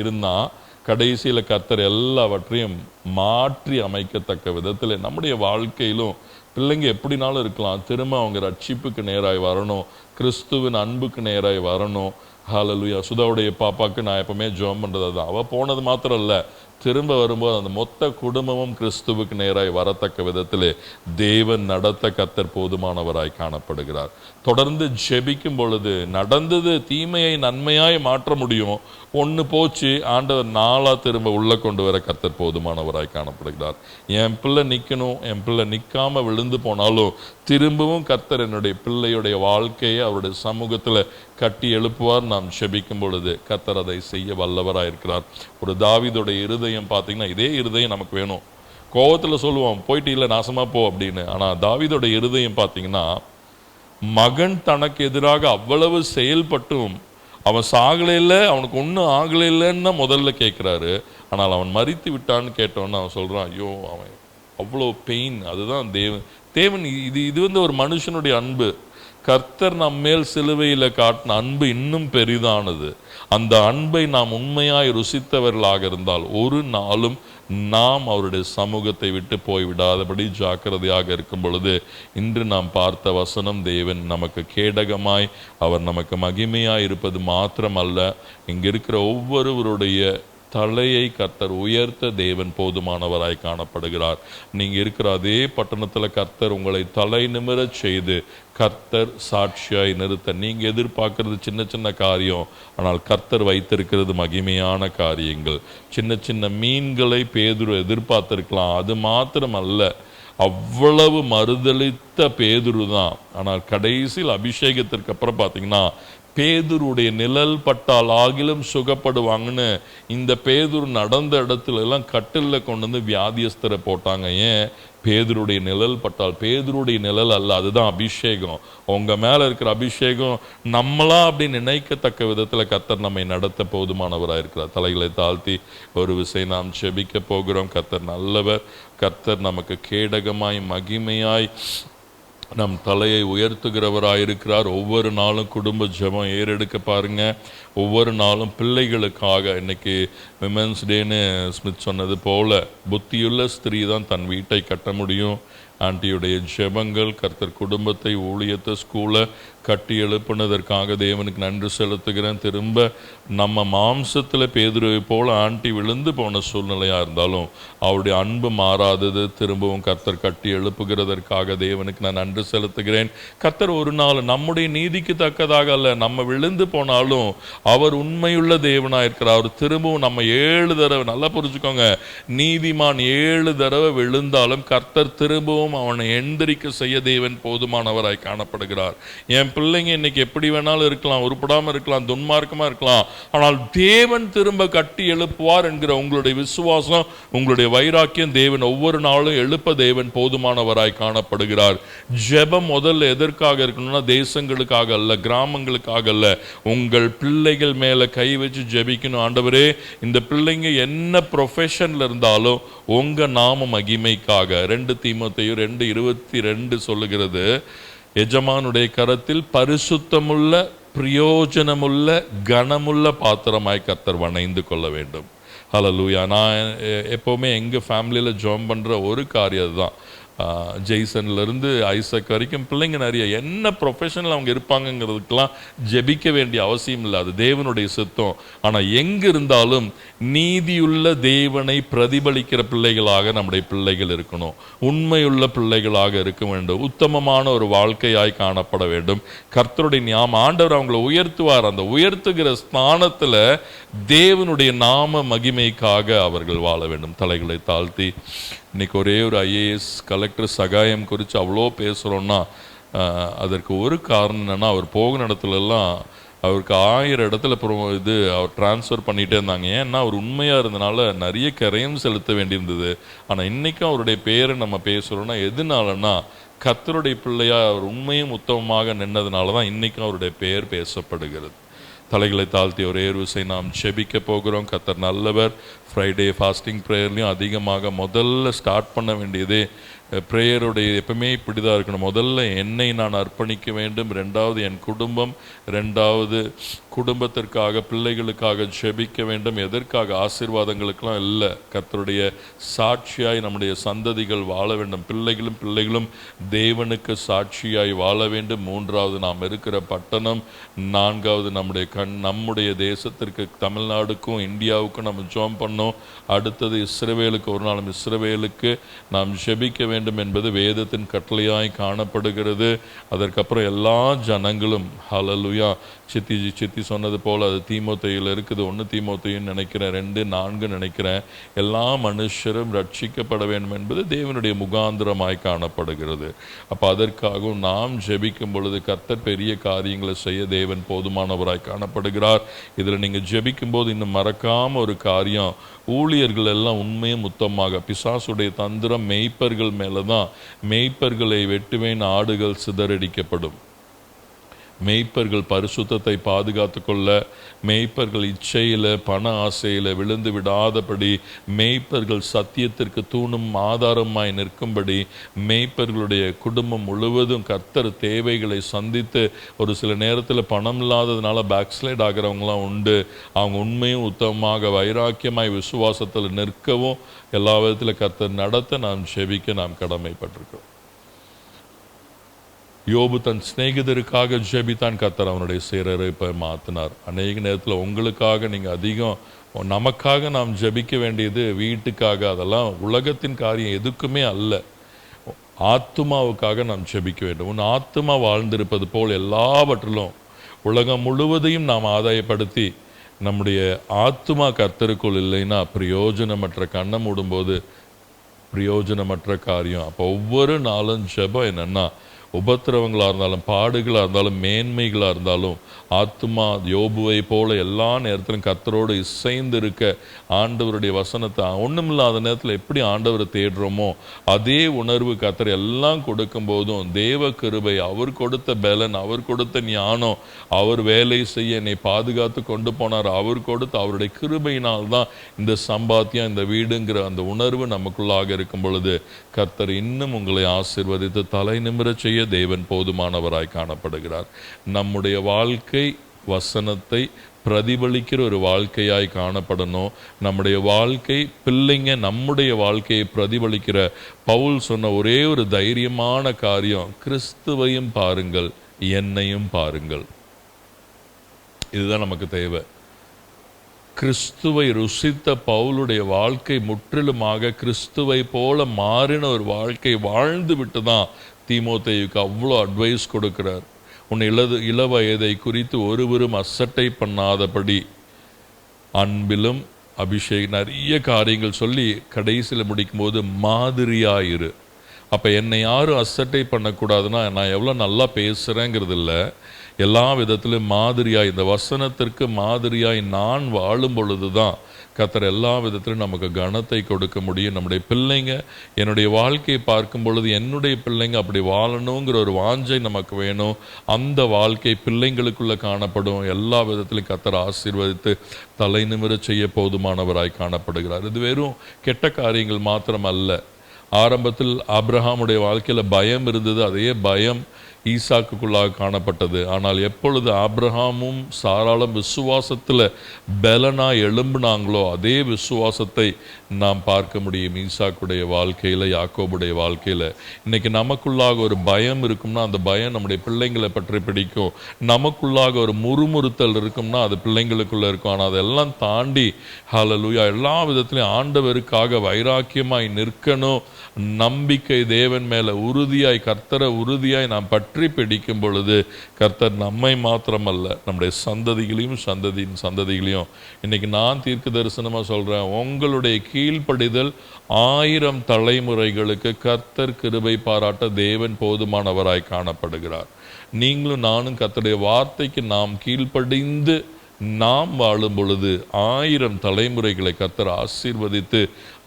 இருந்தான். கடைசியில் கர்த்தர் எல்லாவற்றையும் மாற்றி அமைக்கத்தக்க விதத்தில் நம்முடைய வாழ்க்கையிலும் பிள்ளைங்க எப்படினாலும் இருக்கலாம், திரும்ப அவங்க ரட்சிப்புக்கு நேராய் வரணும், கிறிஸ்துவின் அன்புக்கு நேராய் வரணும். ஹல்லேலூயா. சுதாவுடைய பாப்பாவுக்கு நான் எப்பவுமே ஜெபம் பண்ணுறது தான், அவள் போனது மாத்திரம் இல்லை, திரும்ப வரும்போது அந்த மொத்த குடும்பமும் கிறிஸ்துவுக்கு நேராய் வரத்தக்க விதத்தில் தேவன் நடத்த கர்த்தர் போதுமானவராய் காணப்படுகிறார். தொடர்ந்து ஜெபிக்கும் பொழுது நடந்தது தீமையை நன்மையாய் மாற்ற முடியும். ஒன்று போச்சு, ஆண்டவர் நாளா திரும்ப உள்ள கொண்டு வர கர்த்தர் போதுமானவராய் காணப்படுகிறார். என் பிள்ளை நிற்கணும், என் பிள்ளை நிற்காம விழுந்து போனாலும் திரும்பவும் கர்த்தர் என்னுடைய பிள்ளையுடைய வாழ்க்கையை அவருடைய சமூகத்தில் கட்டி எழுப்புவார். நாம் ஜெபிக்கும் பொழுது கர்த்தர் அதை செய்ய வல்லவராக இருக்கிறார். ஒரு தாவீதுடைய இருதயம் பார்த்தீங்கன்னா, இதே இருதயம் நமக்கு வேணும். கோபத்தில் சொல்லுவோம் போயிட்டு இல்லை நாசமாக போ அப்படின்னு. ஆனால் தாவீதுடைய இருதயம் பார்த்தீங்கன்னா, மகன் தனக்கு எதிராக அவ்வளவு செயல்பட்டும் அவன் சாகலையில், அவனுக்கு ஒன்றும் ஆகலைன்னு தான் முதல்ல கேட்குறாரு. ஆனால் அவன் மரித்து விட்டான்னு கேட்டோன்னு அவன் சொல்கிறான், ஐயோ அவன் அவ்வளோ பெயின். அதுதான் தேவன் இது ஒரு மனுஷனுடைய அன்பு. கர்த்தர் நம்மேல் சிலுவையில் காட்டின அன்பு இன்னும் பெரிதானது. அந்த அன்பை நாம் உண்மையாய் ருசித்தவர்களாக இருந்தால் ஒரு நாளும் நாம் அவருடைய சமூகத்தை விட்டு போய்விடாதபடி ஜாக்கிரதையாக இருக்கும் பொழுது, இன்று நாம் பார்த்த வசனம் தேவன் நமக்கு கேடகமாய், அவர் நமக்கு மகிமையாய் இருப்பது மாத்திரமல்ல, இங்கே இருக்கிற ஒவ்வொருவருடைய தலையை கர்த்தர் உயர்த்த தேவன் போதுமானவராய் காணப்படுகிறார். நீங்கள் இருக்கிற அதே பட்டணத்தில் கர்த்தர் உங்களை தலை நிமிரச் செய்து கர்த்தர் சாட்சியாய் நிறுத்த. நீங்கள் எதிர்பார்க்கறது சின்ன சின்ன காரியம், ஆனால் கர்த்தர் வைத்திருக்கிறது மகிமையான காரியங்கள். சின்ன சின்ன மீன்களை பேதுரு எதிர்பார்த்திருக்கலாம், அது மாத்திரம் அல்ல, அவ்வளவு மறுதளித்த பேதுரு தான். ஆனால் கடைசியில் அபிஷேகத்திற்கு அப்புறம் பார்த்தீங்கன்னா, பேதுருடைய நிழல் பட்டால் ஆகிலும் சுகப்படுவாங்கன்னு இந்த பேதுரு நடந்த இடத்துல எல்லாம் கட்டிலில் கொண்டு வந்து வியாதியஸ்தரை போட்டாங்க. ஏன்? பேதுருடைய நிழல் பட்டால். பேதுருடைய நிழல் அல்ல, அதுதான் அபிஷேகம். உங்கள் மேலே இருக்கிற அபிஷேகம் நம்மளா அப்படி நினைக்கத்தக்க விதத்தில் கர்த்தர் நம்மை நடத்த போதுமானவராக இருக்கிறார். தலைகளை தாழ்த்தி ஒரு விசை நாம் செபிக்க போகிறோம். கர்த்தர் நல்லவர். கர்த்தர் நமக்கு கேடகமாய் மகிமையாய் நம் தலையை உயர்த்துகிறவராயிருக்கிறார். ஒவ்வொரு நாளும் குடும்ப ஜெபம் ஏறெடுக்க பாருங்க. ஒவ்வொரு நாளும் பிள்ளைகளுக்காக, இன்னைக்கு விமென்ஸ் டேன்னு ஸ்மித் சொன்னது போல, புத்தியுள்ள ஸ்திரீ தான் தன் வீட்டை கட்ட முடியும். ஆண்டியுடைய ஜெபங்கள் கர்த்தர் குடும்பத்தை, ஊழியத்தை, ஸ்கூலை கட்டி எழுப்பினதற்காக தேவனுக்கு நன்றி செலுத்துகிறேன். திரும்ப நம்ம மாம்சத்தில் பேதுருவை போல ஆண்டி விழுந்து போன சூழ்நிலையாக இருந்தாலும் அவருடைய அன்பு மாறாதது. திரும்பவும் கர்த்தர் கட்டி எழுப்புகிறதற்காக தேவனுக்கு நான் நன்றி செலுத்துகிறேன். கர்த்தர் ஒரு நாள் நம்முடைய நீதிக்கு தக்கதாக அல்ல, நம்ம விழுந்து போனாலும் அவர் உண்மையுள்ள தேவனாக இருக்கிறார். அவர் திரும்பவும் நம்ம 7 தடவை, நல்லா புரிஞ்சுக்கோங்க, நீதிமான் 7 தடவை விழுந்தாலும் கர்த்தர் திரும்பவும் அவனை எந்திரிக்க செய்ய தேவன் போதுமானவராய் காணப்படுகிறார். என் பிள்ளைங்க இன்னைக்கு எப்படி வேணாலும் இருக்கலாம், உருப்படாமல் இருக்கலாம், துன்மார்க்கமா இருக்கலாம், ஆனால் தேவன் திரும்ப கட்டி எழுப்புவார் என்கிற உங்களுடைய விசுவாசம், உங்களுடைய வைராக்கியம் தேவன் ஒவ்வொரு நாளும் எழுப்ப தேவன் போதுமானவராய் காணப்படுகிறார். ஜெபம் முதல்ல எதற்காக இருக்கணும்னா, தேசங்களுக்காக அல்ல, கிராமங்களுக்காக அல்ல, உங்கள் பிள்ளைகள் மேல கை வச்சு ஜெபிக்கணும். ஆண்டவரே, இந்த பிள்ளைங்க என்ன ப்ரொஃபஷன்ல இருந்தாலும் உங்க நாம மகிமைக்காக. 2 தீமோத்தேயு 2:22 சொல்லுகிறது, எஜமானுடைய கரத்தில் பரிசுத்தமுள்ள, பிரயோஜனமுள்ள, கனமுள்ள பாத்திரமாய் கர்த்தர் வணைந்து கொள்ள வேண்டும். ஹல்லேலூயா. நான் எப்போவுமே எங்கள் ஃபேமிலியில் ஜெபம் பண்ணுற ஒரு காரியம் அதுதான். ஜெய்சன்லேருந்து ஐசக் வரைக்கும் பிள்ளைங்க நிறைய என்ன ப்ரொஃபஷனில் அவங்க இருப்பாங்கங்கிறதுக்கெல்லாம் ஜெபிக்க வேண்டிய அவசியம் இல்லை, அது தேவனுடைய சித்தம். ஆனால் எங்கே இருந்தாலும் நீதியுள்ள தேவனை பிரதிபலிக்கிற பிள்ளைகளாக நம்முடைய பிள்ளைகள் இருக்கணும். உண்மையுள்ள பிள்ளைகளாக இருக்க வேண்டும். உத்தமமான ஒரு வாழ்க்கையாய் காணப்பட வேண்டும். கர்த்தருடைய ஆண்டவர் அவங்களை உயர்த்துவார். அந்த உயர்த்துகிற ஸ்தானத்தில் தேவனுடைய நாம மகிமைக்காக அவர்கள் வாழ வேண்டும். தலைகளை தாழ்த்தி, இன்னைக்கு ஒரே ஒரு ஐஏஎஸ் கலெக்டர் சகாயம் குறித்து அவ்வளோ பேசுகிறோன்னா, அதற்கு ஒரு காரணம் என்னென்னா, அவர் போகிற இடத்துலலாம் அவருக்கு 1000 இடத்துல அவர் டிரான்ஸ்ஃபர் பண்ணிகிட்டே இருந்தாங்க. ஏன்னா அவர் உண்மையாக இருந்தனால நிறைய கரையும் செலுத்த வேண்டியிருந்தது. ஆனால் இன்றைக்கும் அவருடைய பேரை நம்ம பேசுகிறோன்னா எதுனாலன்னா, கர்த்தருடைய பிள்ளையா அவர் உண்மையும் உத்தமமாக நின்னதுனால தான் இன்றைக்கும் அவருடைய பெயர் பேசப்படுகிறது. தலைகளை தாழ்த்தி ஒரே ஒரு விசை நாம் செபிக்க போகிறோம். கர்த்தர் நல்லவர். ஃப்ரைடே ஃபாஸ்டிங் ப்ரேயர்லையும் அதிகமாக முதல்ல ஸ்டார்ட் பண்ண வேண்டியதே ப்ரேயருடைய எப்பவுமே இப்படி தான் இருக்கணும். முதல்ல என்னை நான் அர்ப்பணிக்க வேண்டும், ரெண்டாவது என் குடும்பம், ரெண்டாவது குடும்பத்திற்காக பிள்ளைகளுக்காக ஜெபிக்க வேண்டும். எதற்காக? ஆசீர்வாதங்களுக்கெல்லாம் இல்லை, கர்த்தருடைய சாட்சியாய் நம்முடைய சந்ததிகள் வாழ வேண்டும். பிள்ளைகளும் தேவனுக்கு சாட்சியாய் வாழ வேண்டும். மூன்றாவது நாம் இருக்கிற பட்டணம், நான்காவது நம்முடைய தேசத்திற்கு, தமிழ்நாடுக்கும் இந்தியாவுக்கும் நம்ம ஜெபம் பண்ணோம். அடுத்தது இஸ்ரவேலுக்கு, ஒரு நாளும் இஸ்ரவேலுக்கு நாம் ஜெபிக்க வேண்டும் என்பது வேதத்தின் கட்டளையாய் காணப்படுகிறது. அதற்கப்புறம் எல்லா ஜனங்களும் ஹல்லேலூயா. சித்தி சொன்னது போல் அது தீமோத்தேயுல இருக்குது. 1 தீமோத்தேயுன்னு நினைக்கிறேன், 2:4 நினைக்கிறேன். எல்லா மனுஷரும் ரட்சிக்கப்பட வேண்டும் என்பது தேவனுடைய முகாந்திரமாய் காணப்படுகிறது. அப்போ அதற்காகவும் நாம் ஜெபிக்கும் பொழுது கர்த்தர் பெரிய காரியங்களை செய்ய தேவன் போதுமானவராய் காணப்படுகிறார். இதில் நீங்கள் ஜெபிக்கும் போது இன்னும் மறக்காம ஒரு காரியம், ஊழியர்கள் எல்லாம் உண்மையும் உத்தமாக, பிசாசுடைய தந்திரம் மேய்ப்பர்கள் மேலே தான். மேய்ப்பர்களை வெட்டுவேன், ஆடுகள் சிதறடிக்கப்படும். மேய்ப்பர்கள் பரிசுத்தத்தை பாதுகாத்து கொள்ள, மேய்ப்பர்கள் இச்சையில் பண ஆசையில் விழுந்து விடாதபடி, மேய்ப்பர்கள் சத்தியத்திற்கு தூணும் ஆதாரமாய் நிற்கும்படி, மேய்ப்பர்களுடைய குடும்பம் முழுவதும் கர்த்தர் தேவைகளை சந்தித்து, ஒரு சில நேரத்தில் பணம் இல்லாததுனால பேக்ஸ்லைட் ஆகிறவங்களாம் உண்டு. அவங்க உண்மையும் உத்தமமாக வைராக்கியமாய் விசுவாசத்தில் நிற்கவும் எல்லா விதத்தில் கர்த்தர் நடத்த நாம் செபிக்க நாம் கடமைப்பட்டிருக்கோம். யோபு தன் சிநேகிதருக்காக ஜெபித்தான், கர்த்தர் அவனுடைய சிறையிருப்பை மாற்றினார். அநேக நேரத்தில் உங்களுக்காக நீங்கள் அதிகம், நமக்காக நாம் ஜெபிக்க வேண்டியது வீட்டுக்காக, அதெல்லாம் உலகத்தின் காரியம் எதுக்குமே அல்ல. ஆத்துமாவுக்காக நாம் ஜெபிக்க வேண்டும். உன் ஆத்துமா வாழ்ந்திருப்பது போல் எல்லாவற்றிலும் உலகம் முழுவதையும் நாம் ஆதாயப்படுத்தி நம்முடைய ஆத்துமா கர்த்தருக்குள் இல்லைன்னா பிரயோஜனமற்ற, கண்ணை மூடும்போது பிரயோஜனமற்ற காரியம். அப்போ ஒவ்வொரு நாளும் ஜெபம் என்னன்னா, உபத்திரவங்களாக இருந்தாலும், பாடுகளாக இருந்தாலும், மேன்மைகளாக இருந்தாலும், ஆத்துமா யோபுவை போல எல்லா நேரத்திலும் கர்த்தரோடு இசைந்து இருக்க ஆண்டவருடைய வசனத்தை, ஒன்றுமில்லாத நேரத்தில் எப்படி ஆண்டவரை தேடுறோமோ அதே உணர்வு கர்த்தர் எல்லாம் கொடுக்கும் போதும் தேவ கிருபை, அவர் கொடுத்த பலன், அவர் கொடுத்த ஞானம், அவர் வேலை செய்ய என்னை பாதுகாத்து கொண்டு போனார், அவர் கொடுத்த அவருடைய கிருபையினால் தான் இந்த சம்பாத்தியம், இந்த வீடுங்கிற அந்த உணர்வு நமக்குள்ளாக இருக்கும் பொழுது கர்த்தர் இன்னும் உங்களை ஆசீர்வதித்து தலை நிமிர செய்ய தேவன் போதுமானவராய் காணப்படுகிறார். நம்முடைய வாழ்க்கை வசனத்தை பிரதிபலிக்கிற ஒரு வாழ்க்கையாய் காணப்படணும். நம்முடைய வாழ்க்கை பிள்ளைங்க நம்முடைய வாழ்க்கையை பிரதிபலிக்கிற, பவுல் சொன்ன ஒரே ஒரு தைரியமான காரியம், கிறிஸ்துவையும் பாருங்கள், என்னையும் பாருங்கள். இதுதான் நமக்கு தேவை. கிறிஸ்துவை ருசித்த பவுலுடைய வாழ்க்கை முற்றிலுமாக கிறிஸ்துவை போல மாறின ஒரு வாழ்க்கை வாழ்ந்து விட்டு தான் தீமோத்தேயுக்கு அவ்வளோ அட்வைஸ் கொடுக்கிறார். உன் இளவயதை குறித்து ஒருவரும் அசட்டை பண்ணாதபடி அன்பிலும் நிறைய காரியங்கள் சொல்லி கடைசியில் முடிக்கும் போது மாதிரியாயிரு. அப்போ என்னை யாரும் அசட்டை பண்ணக்கூடாதுன்னா நான் எவ்வளோ நல்லா பேசுகிறேங்கிறது இல்லை, எல்லா விதத்திலும் மாதிரியாய், இந்த வசனத்திற்கு மாதிரியாய் நான் வாழும் பொழுது தான் கர்த்தர் எல்லா விதத்திலும் நமக்கு கனத்தை கொடுக்க முடியும். நம்முடைய பிள்ளைங்க, என்னுடைய வாழ்க்கையை பார்க்கும் பொழுது என்னுடைய பிள்ளைங்க அப்படி வாழணுங்கிற ஒரு வாஞ்சை நமக்கு வேணும். அந்த வாழ்க்கை பிள்ளைங்களுக்குள்ள காணப்படும். எல்லா விதத்திலும் கர்த்தர் ஆசீர்வதித்து தலை நிமிர செய்ய போதுமானவராய் காணப்படுகிறார். இது வெறும் கெட்ட காரியங்கள் மாத்திரம் அல்ல. ஆரம்பத்தில் ஆபிரகாமுடைய வாழ்க்கையில் பயம் இருந்தது, அதே பயம் ஈசாக்குக்குள்ளாக காணப்பட்டது. ஆனால் எப்பொழுது ஆபிரகாமும் சாராளும் விசுவாசத்தில் பலனா எழும்பினாங்களோ அதே விசுவாசத்தை நாம் பார்க்க முடியும் ஈசாக்குடைய வாழ்க்கையில், யாக்கோபுடைய வாழ்க்கையில். இன்னைக்கு நமக்குள்ளாக ஒரு பயம் இருக்கும்னா அந்த பயம் நம்முடைய பிள்ளைங்களை பற்றி பிடிக்கும். நமக்குள்ளாக ஒரு முறுமுறுத்தல் இருக்கும்னா அது பிள்ளைங்களுக்குள்ள இருக்கும். ஆனால் அதெல்லாம் தாண்டி ஹல்லேலூயா எல்லா விதத்திலையும் ஆண்டவருக்காக வைராக்கியமாய் நிற்கணும். நம்பிக்கை தேவன் மேல உறுதியாய், கர்த்தரை உறுதியாய் நாம் பற்றி பிடிக்கும் பொழுது கர்த்தர் நம்மை மாத்திரமல்ல நம்முடைய சந்ததிகளையும் சந்ததிகளையும், இன்னைக்கு நான் தீர்க்க தரிசனமா சொல்றேன், உங்களுடைய கீழ்ப்படிதல் 1000 தலைமுறைகளுக்கு கர்த்தர் கிருபை பாராட்ட தேவன் போதுமானவராய் காணப்படுகிறார். நீங்களும் நானும் கர்த்தருடைய வார்த்தைக்கு நாம் கீழ்ப்படிந்து நாம் வாழும் பொழுது 1000 தலைமுறைகளை கர்த்தர் ஆசீர்வதித்து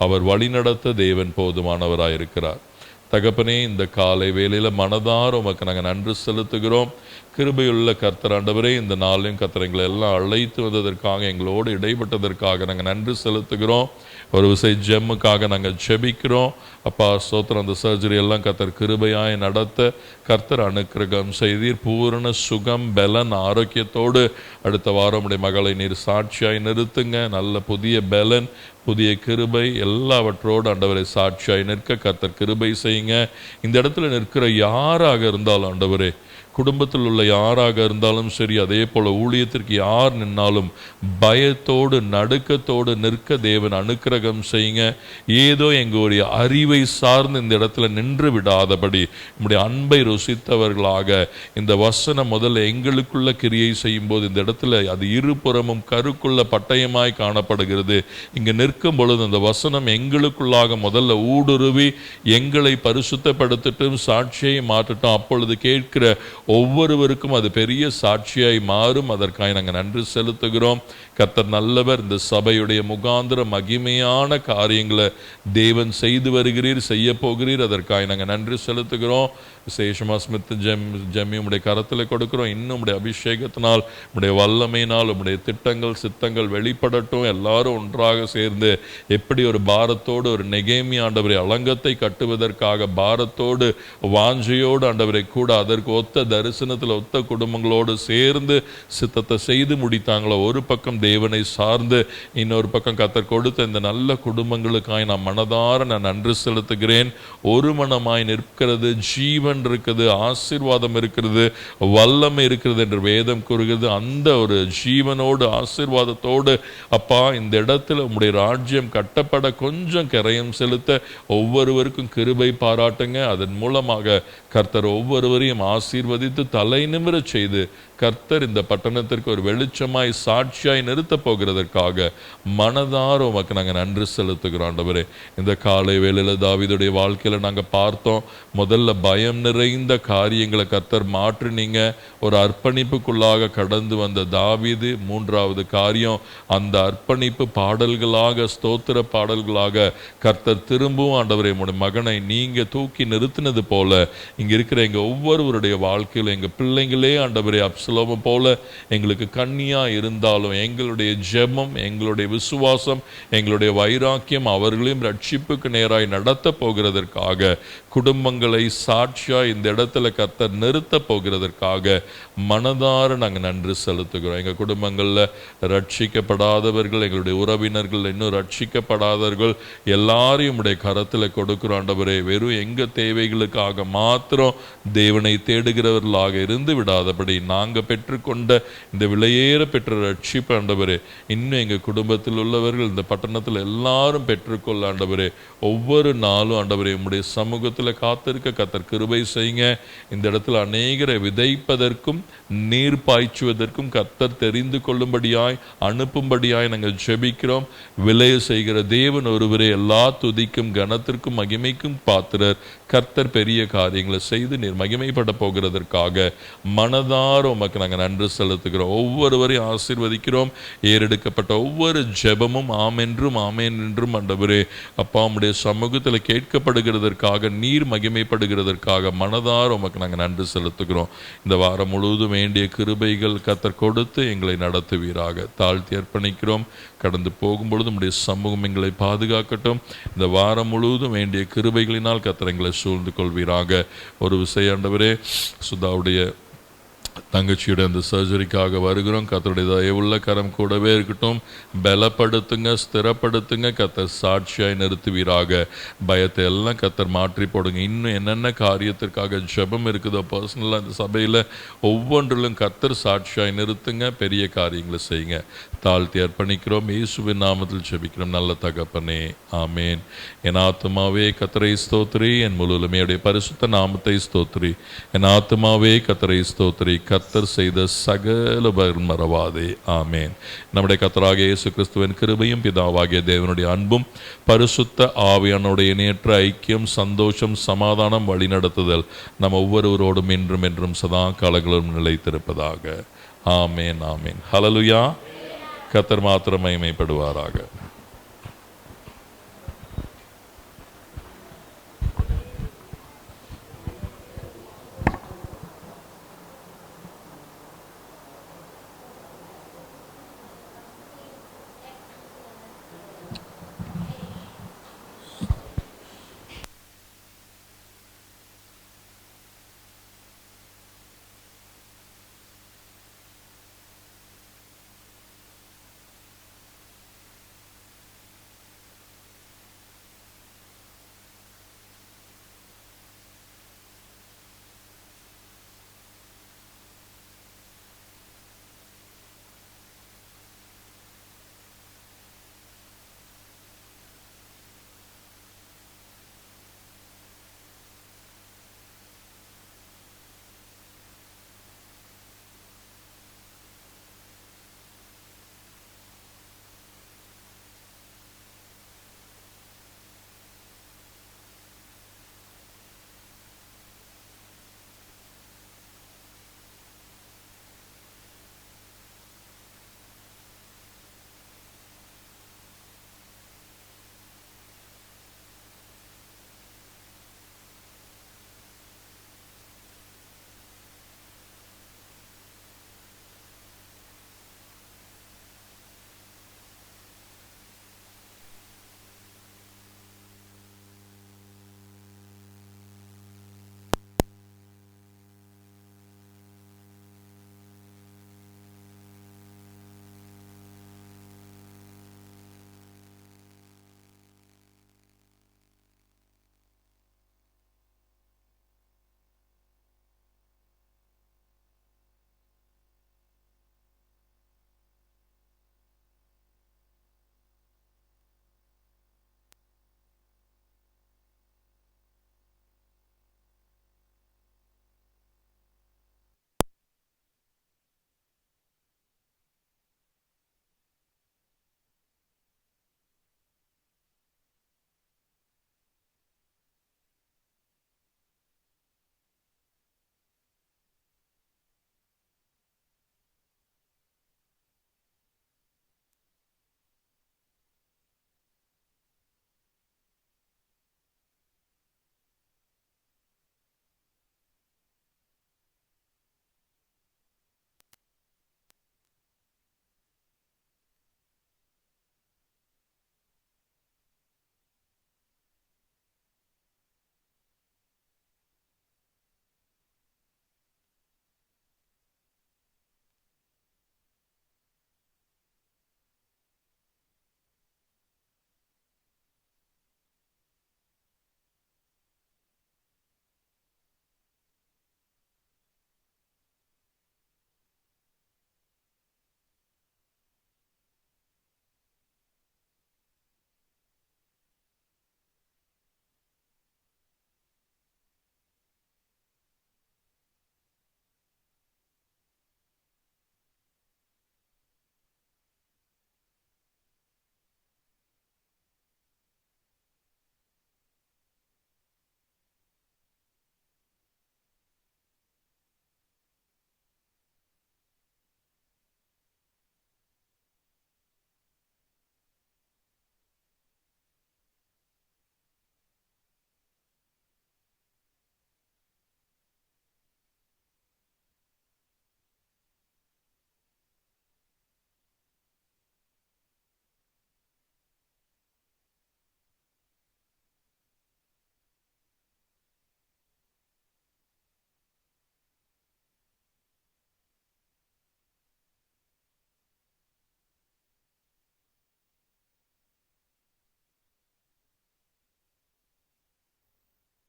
அவர் வழிநடத்த தேவன் போதுமானவராயிருக்கிறார். தகப்பனே, இந்த காலை வேளையில் மனதார உமக்கு நாங்கள் நன்றி செலுத்துகிறோம். கிருபையுள்ள கர்த்தர் ஆண்டவரே, இந்த நாளையும் கர்த்தர் எங்களை எல்லாம் அழைத்து வந்ததற்காக, எங்களோடு இடைப்பட்டதற்காக நாங்கள் நன்றி செலுத்துகிறோம். ஒரு விசை ஜெம்முக்காக நாங்கள் ஜெபிக்கிறோம். அப்பா ஸ்தோத்திரம், அந்த சர்ஜரி எல்லாம் கர்த்தர் கிருபையாய் நடத்த கர்த்தர் அனுக்கிரகம் செய்தீர். பூரண சுகம், பலன், ஆரோக்கியத்தோடு அடுத்த வாரம் உடைய மகளை நீர் சாட்சியாய் நிறுத்துங்க. நல்ல புதிய பலன், புதிய கிருபை எல்லாவற்றோடு ஆண்டவரை சாட்சியாய் நிற்க கர்த்தர் கிருபை செய்யுங்க. இந்த இடத்துல நிற்கிற யாராக இருந்தாலும் ஆண்டவரே, குடும்பத்தில் உள்ள யாராக இருந்தாலும் சரி, அதே போல ஊழியத்திற்கு யார் நின்னாலும் பயத்தோடு நடுக்கத்தோடு நிற்க தேவன் அனுக்கிரகம் செய்யுங்க. ஏதோ எங்களுடைய அறிவை சார்ந்து இந்த இடத்துல நின்று விடாதபடி நம்முடைய அன்பை ருசித்தவர்களாக, இந்த வசனம் முதல்ல எங்களுக்குள்ள கிரியை செய்யும் போது இந்த இடத்துல அது இருபுறமும் கருக்குள்ள பட்டயமாய் காணப்படுகிறது. இங்கு நிற்கும் பொழுது அந்த வசனம் எங்களுக்குள்ளாக முதல்ல ஊடுருவி எங்களை பரிசுத்தப்படுத்தட்டும், சாட்சியை மாற்றட்டும். அப்பொழுது கேட்கிற ஒவ்வொருவருக்கும் அது பெரிய சாட்சியாய் மாறும். அதற்காக நாங்கள் நன்றி செலுத்துகிறோம். கர்த்தர் நல்லவர். இந்த சபையுடைய முகாந்திர மகிமையான காரியங்களை தேவன் செய்து வருகிறீர், செய்ய போகிறீர். அதற்காக நாங்கள் நன்றி செலுத்துகிறோம். விசேஷமா ஸ்மித் ஜெம்மி உடைய கரத்தில் கொடுக்கிறோம். இன்னும் உடைய அபிஷேகத்தினால், உடைய வல்லமையினால் உடைய திட்டங்கள் சித்தங்கள் வெளிப்படட்டும். எல்லாரும் ஒன்றாக சேர்ந்து எப்படி ஒரு பாரத்தோடு ஒரு நெகேமியா ஆண்டவரை அலங்கத்தை கட்டுவதற்காக பாரத்தோடு வாஞ்சையோடு ஆண்டவரை கூட அதற்கு ஒத்த தரிசனத்தில் ஒத்த குடும்பங்களோடு சேர்ந்து சித்தத்தை செய்து முடித்தாங்களோ, ஒரு பக்கம் தேவனை சார்ந்து, இன்னொரு பக்கம் கர்த்தர் கொடுத்த இந்த நல்ல குடும்பங்களுக்காய் நான் மனதார நான் நன்றி செலுத்துகிறேன். ஒரு மனமாய் நிற்கிறது, ஜீவன் இருக்குது, ஆசீர்வாதம் இருக்கிறது, வல்லமை இருக்கிறது என்று வேதம் கூறுகிறது. அந்த ஒரு ஜீவனோடு ஆசீர்வாதத்தோடு அப்பா இந்த இடத்துல உம்முடைய ராஜ்யம் கட்டப்பட கொஞ்சம் கரையம் செலுத்த ஒவ்வொருவருக்கும் கிருபை பாராட்டுங்க. அதன் மூலமாக கர்த்தர் ஒவ்வொருவரையும் ஆசீர்வதித்து தலை நிமிரச் செய்து கர்த்தர் இந்த பட்டணத்திற்கு ஒரு வெளிச்சமாய் சாட்சியாய் நிறுத்த போகிறதற்காக மனதார உமக்கு நாங்கள் நன்றி செலுத்துகிறோம். ஆண்டவரே, இந்த காலை வேளையில் தாவீதுடைய வாழ்க்கையில் நாங்கள் பார்த்தோம். முதல்ல பயம் நிறைந்த காரியங்களை கர்த்தர் மாற்றினீங்க. ஒரு அர்ப்பணிப்புக்குள்ளாக கடந்து வந்த தாவீது, மூன்றாவது காரியம் அந்த அர்ப்பணிப்பு பாடல்களாக, ஸ்தோத்திர பாடல்களாக கர்த்தர் திரும்பவும் ஆண்டவரே உம்முடைய மகனை நீங்க தூக்கி நிறுத்தினது போல இங்க இருக்கிற எங்க ஒவ்வொருவருடைய வாழ்க்கையில் எங்க பிள்ளைங்களே ஆண்டவரே அப்சலோம போல எங்களுக்கு கண்ணியா இருந்தாலும் எங்களுடைய ஜெபம், எங்களுடைய விசுவாசம், எங்களுடைய வைராக்கியம் அவர்களையும் ரட்சிப்புக்கு நேராய் நடத்த போகிறதற்காக, குடும்பங்களை சாட்சியா இந்த இடத்துல கர்த்தர் நிறுத்த போகிறதற்காக மனதார நாங்கள் நன்றி செலுத்துகிறோம். எங்க குடும்பங்கள்ல ரட்சிக்கப்படாதவர்கள், எங்களுடைய உறவினர்கள், இன்னும் ரட்சிக்கப்படாதவர்கள் எல்லாரையும் உடைய கரத்தில் கொடுக்கிறோம். ஆண்டவரே, வெறும் எங்க தேவைகளுக்காக மாத்திரம் தேவனை தேடுகிறவர்களாக இருந்து விடாதபடி நாங்கள் பெற்றுக்கொண்ட இந்த விலையேற பெற்ற ரட்சிப்பு ஆண்டவரே, இன்னும் எங்கள் குடும்பத்தில் உள்ளவர்கள் இந்த பட்டணத்தில் எல்லாரும் பெற்றுக்கொள்ள ஆண்டவரே, ஒவ்வொரு நாளும் ஆண்டவரே உம்முடைய சமூகத்தில் காத்திருக்க கர்த்தர் கிருபை செய்யுங்க. இந்த இடத்துல அநேகரை விதைப்பதற்கும் நீர் பாய்ச்சுவதற்கும் கர்த்தர் தெரிந்து கொள்ளும்படியாய் அனுப்பும்படியாய் நாங்கள் ஜெபிக்கிறோம். விளைய செய்கிற தேவன் ஒருவரே, எல்லா துதிக்கும் கனத்திற்கும் மகிமைக்கும் பாத்திரர். கர்த்தர் பெரிய காரியங்களை செய்து நீர் மகிமைப்பட போகிறதற்காக மனதார உமக்கு நாங்கள் நன்றி செலுத்துகிறோம். ஒவ்வொருவரையும் ஆசீர்வதிக்கிறோம். ஏறெடுக்கப்பட்ட ஒவ்வொரு ஜெபமும் ஆமென்றும் ஆமேன் என்றும் ஆண்டவரே அப்பா உம்முடைய சமூகத்தில் கேட்கப்படுகிறதற்காக, நீர் மகிமைப்படுகிறதற்காக மனதார உமக்கு நாங்கள் நன்றி செலுத்துகிறோம். இந்த வாரம் முழுவதும் வேண்டிய கிருபைகள் கர்த்தர் கொடுத்து எங்களை நடத்துவீராக. தாழ்த்தி அர்ப்பணிக்கிறோம். கடந்து போகும்பொழுது உம்முடைய சமூகம் எங்களை பாதுகாக்கட்டும். இந்த வாரம் முழுவதும் வேண்டிய கிருபைகளினால் கர்த்தர் எங்களை சூழ்ந்து கொள்வீராக. ஒரு விஷயம் ஆண்டவரே, சுதாவுடைய தங்கச்சியோட அந்த சர்ஜரிக்காக வருகிறோம். கர்த்தருடைய தயவுள்ள கரம் கூடவே இருக்கட்டும். பலப்படுத்துங்க, ஸ்திரப்படுத்துங்க. கர்த்தர் சாட்சியாய் நிறுத்துவீராக. பயத்தை எல்லாம் கர்த்தர் மாற்றி போடுங்க. இன்னும் என்னென்ன காரியத்திற்காக ஜெபம் இருக்குதோ பர்சனலாக இந்த சபையில் ஒவ்வொன்றிலும் கர்த்தர் சாட்சியாய் நிறுத்துங்க. பெரிய காரியங்களை செய்யுங்க. தாழ்த்தி அர்ப்பணிக்கிறோம். இயேசுவின் நாமத்தில் ஜெபிக்கிறோம் நல்ல தகப்பனே, ஆமேன். என் ஆத்துமாவே கர்த்தரை ஸ்தோத்திரி, என் முழுமையுடைய பரிசுத்த நாமத்தை ஸ்தோத்திரி. என் ஆத்துமாவே கர்த்தரை ஸ்தோத்திரி, கர்த்தர் செய்த சகல மறவாதே, ஆமேன். நம்முடைய கர்த்தராகிய இயேசு கிறிஸ்துவின் கிருபையும் பிதாவாகிய தேவனுடைய அன்பும் பரிசுத்த ஆவியானுடைய இணையற்ற ஐக்கியம், சந்தோஷம், சமாதானம், வழிநடத்துதல் நம் ஒவ்வொருவரோடும் இன்றும் என்றும் சதா காலங்களும் நிலைத்திருப்பதாக. ஆமேன், ஆமேன். ஹல்லேலூயா. கர்த்தர் மாத்திரம் மகிமைப்படுவாராக.